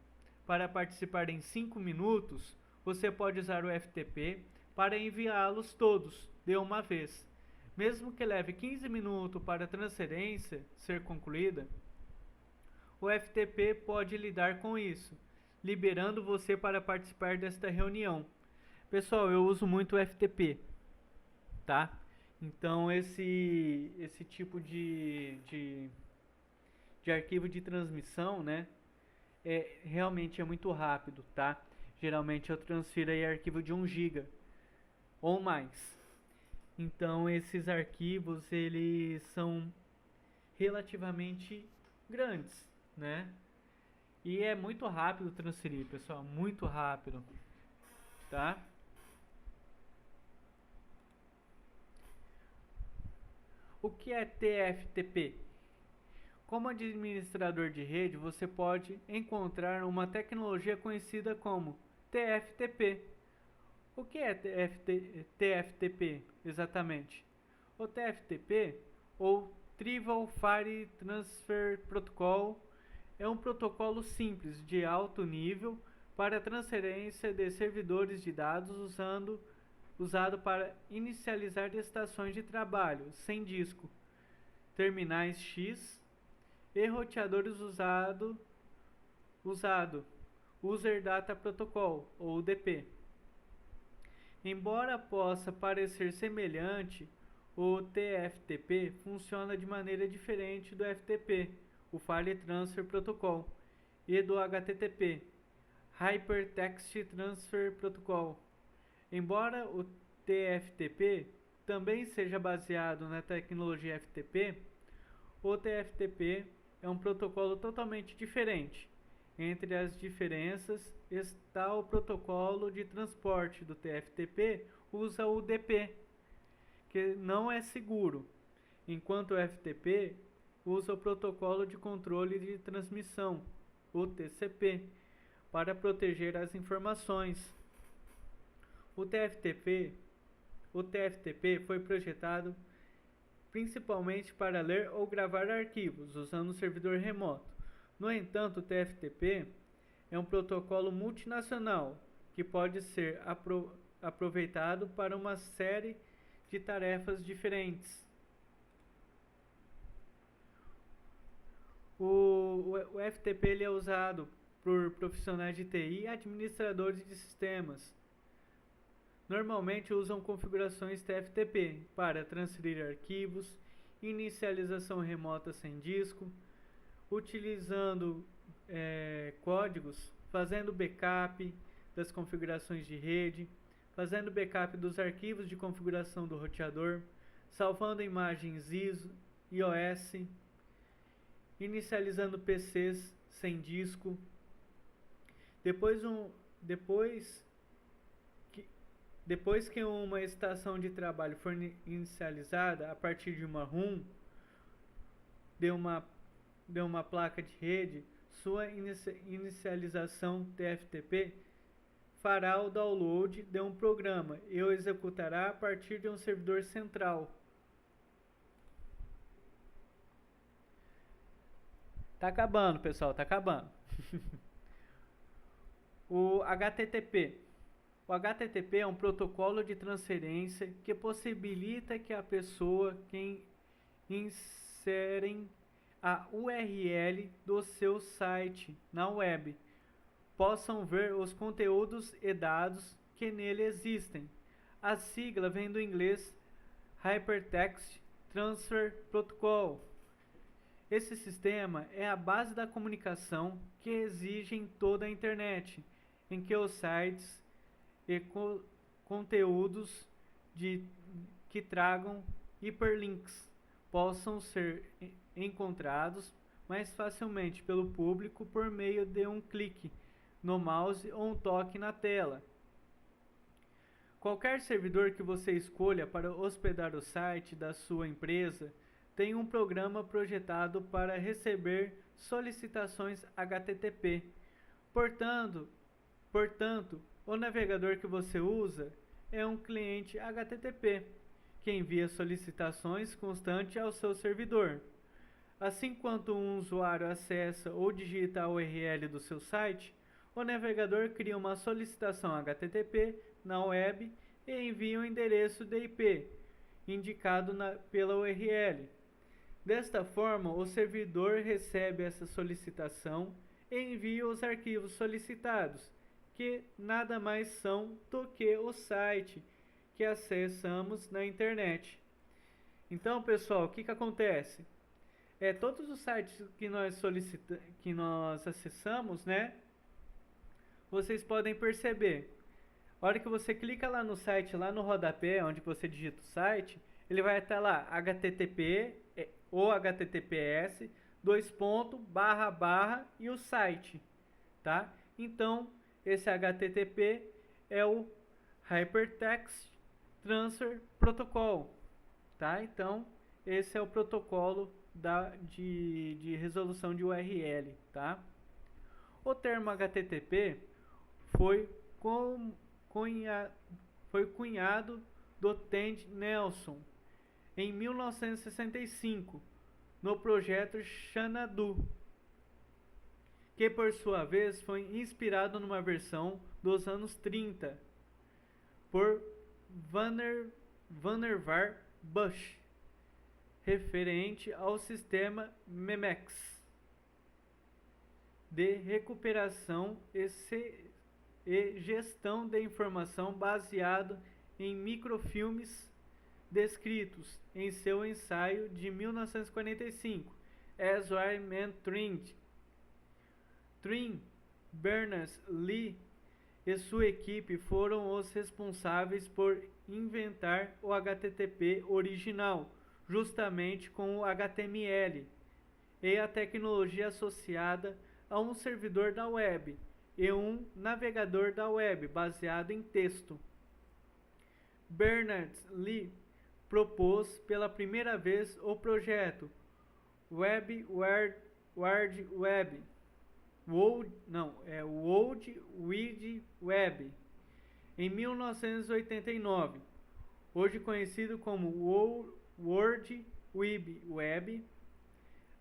para participar em 5 minutos, você pode usar o FTP para enviá-los todos de uma vez. Mesmo que leve 15 minutos para a transferência ser concluída, o FTP pode lidar com isso, liberando você para participar desta reunião. Pessoal, eu uso muito o FTP, tá? Então esse tipo de arquivo de transmissão, né? Realmente é muito rápido, tá? Geralmente eu transfiro aí arquivo de 1 GB ou mais. Então esses arquivos, eles são relativamente grandes, né? E é muito rápido transferir, pessoal, muito rápido, tá? O que é TFTP? Como administrador de rede, você pode encontrar uma tecnologia conhecida como TFTP. O que é TFTP exatamente? O TFTP, ou Trivial File Transfer Protocol, é um protocolo simples de alto nível para transferência de servidores de dados usado para inicializar estações de trabalho sem disco, terminais X e roteadores usado User Data Protocol, ou UDP. Embora possa parecer semelhante, o TFTP funciona de maneira diferente do FTP, o File Transfer Protocol, e do HTTP, Hypertext Transfer Protocol. Embora o TFTP também seja baseado na tecnologia FTP, o TFTP é um protocolo totalmente diferente. Entre as diferenças está o protocolo de transporte do TFTP usa o UDP, que não é seguro, enquanto o FTP usa o protocolo de controle de transmissão, o TCP, para proteger as informações. O TFTP foi projetado principalmente para ler ou gravar arquivos, usando um servidor remoto. No entanto, o TFTP é um protocolo multinacional que pode ser aproveitado para uma série de tarefas diferentes. O FTP ele é usado por profissionais de TI e administradores de sistemas. Normalmente usam configurações TFTP para transferir arquivos, inicialização remota sem disco, utilizando códigos, fazendo backup das configurações de rede, fazendo backup dos arquivos de configuração do roteador, salvando imagens ISO, iOS, inicializando PCs sem disco. Depois que uma estação de trabalho for inicializada a partir de uma ROM de uma placa de rede, sua inicialização TFTP fará o download de um programa e o executará a partir de um servidor central. Tá acabando, pessoal, tá acabando. O HTTP. O HTTP é um protocolo de transferência que possibilita que a pessoa que inserem a URL do seu site na web possam ver os conteúdos e dados que nele existem. A sigla vem do inglês Hypertext Transfer Protocol. Esse sistema é a base da comunicação que exige em toda a internet, em que os sites e conteúdos que tragam hiperlinks possam ser encontrados mais facilmente pelo público por meio de um clique no mouse ou um toque na tela. Qualquer servidor que você escolha para hospedar o site da sua empresa tem um programa projetado para receber solicitações HTTP. Portanto, o navegador que você usa é um cliente HTTP, que envia solicitações constantes ao seu servidor. Assim quanto um usuário acessa ou digita a URL do seu site, o navegador cria uma solicitação HTTP na web e envia um endereço de IP, indicado pela URL. Desta forma, o servidor recebe essa solicitação e envia os arquivos solicitados, que nada mais são do que o site que acessamos na internet. Então, pessoal, o que acontece? Todos os sites que nós acessamos, né? Vocês podem perceber. A hora que você clica lá no site, lá no rodapé, onde você digita o site, ele vai estar lá, http ou https, // e o site, tá? Então, esse HTTP é o Hypertext Transfer Protocol, tá? Então, esse é o protocolo de resolução de URL, tá? O termo HTTP foi cunhado do Ted Nelson em 1965 no projeto Xanadu, que por sua vez foi inspirado numa versão dos anos 30 por Vannevar Bush, referente ao sistema MEMEX de recuperação e gestão de informação baseado em microfilmes descritos em seu ensaio de 1945, As Why Men Trained. Berners-Lee e sua equipe foram os responsáveis por inventar o HTTP original, justamente com o HTML, e a tecnologia associada a um servidor da web e um navegador da web baseado em texto. Berners-Lee propôs pela primeira vez o projeto World Wide Web em 1989, hoje conhecido como World Wide Web.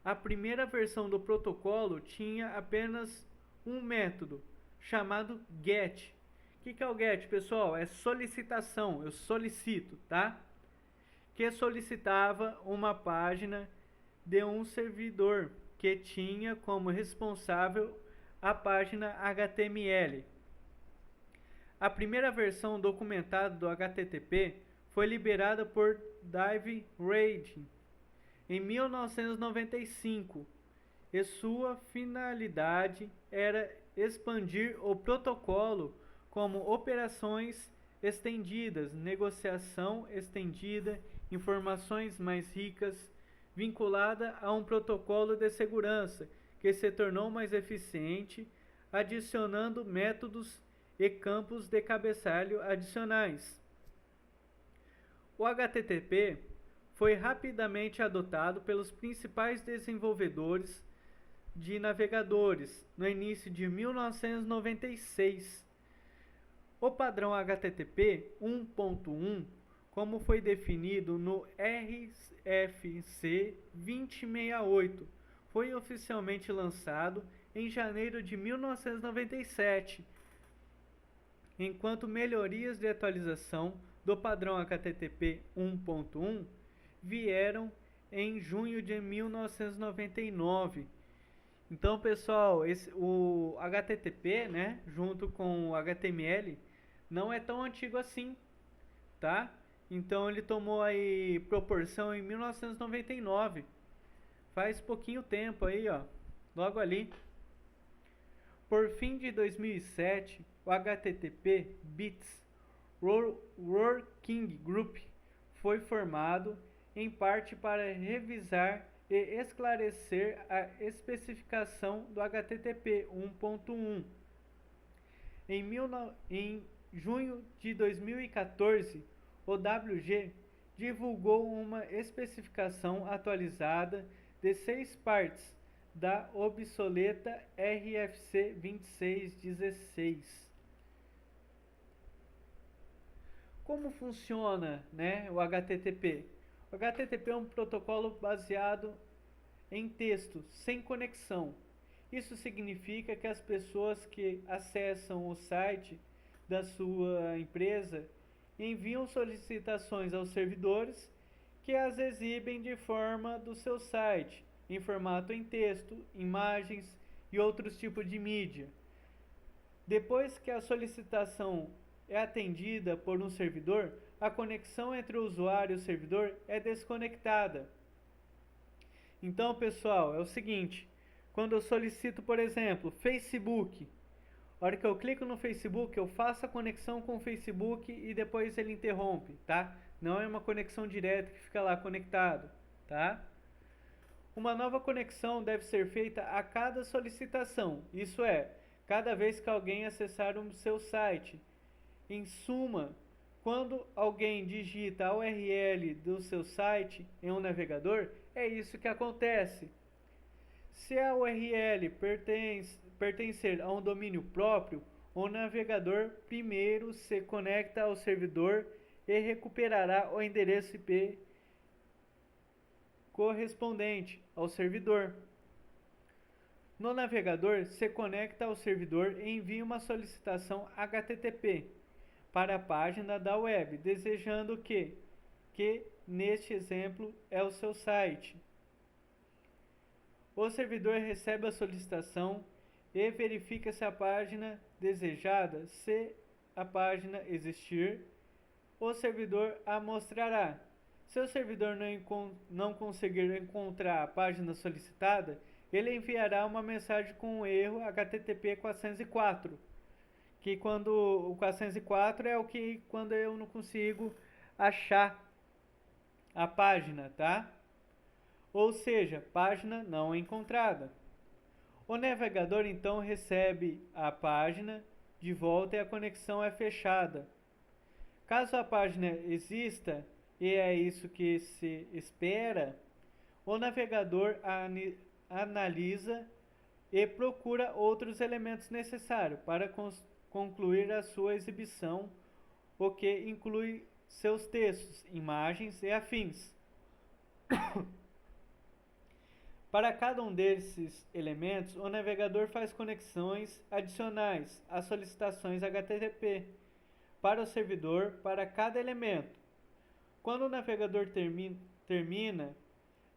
A primeira versão do protocolo tinha apenas um método chamado GET. O que é o GET, pessoal? É solicitação, eu solicito, tá? Que solicitava uma página de um servidor que tinha como responsável a página HTML. A primeira versão documentada do HTTP foi liberada por Dave Reid em 1995, e sua finalidade era expandir o protocolo como operações estendidas, negociação estendida, informações mais ricas, vinculada a um protocolo de segurança que se tornou mais eficiente, adicionando métodos e campos de cabeçalho adicionais. O HTTP foi rapidamente adotado pelos principais desenvolvedores de navegadores no início de 1996. O padrão HTTP 1.1, como foi definido no RFC 2068, foi oficialmente lançado em janeiro de 1997, enquanto melhorias de atualização do padrão HTTP 1.1 vieram em junho de 1999. Então, pessoal, o HTTP, né, junto com o HTML, não é tão antigo assim, tá? Então, ele tomou aí proporção em 1999. Faz pouquinho tempo aí, ó, logo ali. Por fim de 2007, o HTTP Bits Working Group foi formado em parte para revisar e esclarecer a especificação do HTTP 1.1. Em junho de 2014, o WG divulgou uma especificação atualizada de 6 partes da obsoleta RFC 2616. Como funciona, né, o HTTP? O HTTP é um protocolo baseado em texto, sem conexão. Isso significa que as pessoas que acessam o site da sua empresa enviam solicitações aos servidores que as exibem de forma do seu site, em formato em texto, imagens e outros tipos de mídia. Depois que a solicitação é atendida por um servidor, a conexão entre o usuário e o servidor é desconectada. Então, pessoal, é o seguinte, quando eu solicito, por exemplo, Facebook, a hora que eu clico no Facebook, eu faço a conexão com o Facebook e depois ele interrompe, tá? Não é uma conexão direta que fica lá conectado, tá? Uma nova conexão deve ser feita a cada solicitação, isso é, cada vez que alguém acessar o seu site. Em suma, quando alguém digita a URL do seu site em um navegador, é isso que acontece. Se a URL pertencer a um domínio próprio, o navegador primeiro se conecta ao servidor e recuperará o endereço IP correspondente ao servidor. No navegador, se conecta ao servidor e envia uma solicitação HTTP para a página da web, desejando que neste exemplo é o seu site. O servidor recebe a solicitação e verifica se a página desejada, se a página existir, o servidor a mostrará. Se o servidor não conseguir encontrar a página solicitada, ele enviará uma mensagem com o erro HTTP 404, que quando o 404 é o que quando eu não consigo achar a página, tá? Ou seja, página não encontrada. O navegador então recebe a página de volta e a conexão é fechada. Caso a página exista, e é isso que se espera, o navegador analisa e procura outros elementos necessários para concluir a sua exibição, o que inclui seus textos, imagens e afins. Para cada um desses elementos, o navegador faz conexões adicionais às solicitações HTTP para o servidor para cada elemento. Quando o navegador termina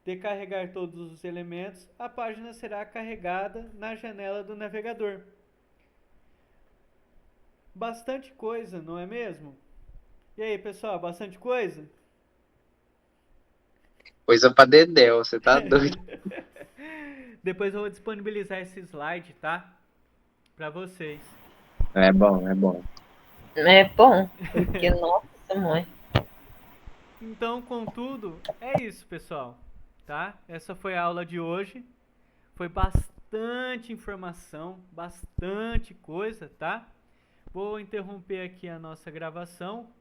de carregar todos os elementos, a página será carregada na janela do navegador. Bastante coisa, não é mesmo? E aí, pessoal, bastante coisa? Coisa pra dedéu, você tá doido. Depois eu vou disponibilizar esse slide, tá? Pra vocês. É bom, é bom. É bom, porque, nossa, mãe. Então, contudo, é isso, pessoal, tá? Essa foi a aula de hoje. Foi bastante informação, bastante coisa, tá? Vou interromper aqui a nossa gravação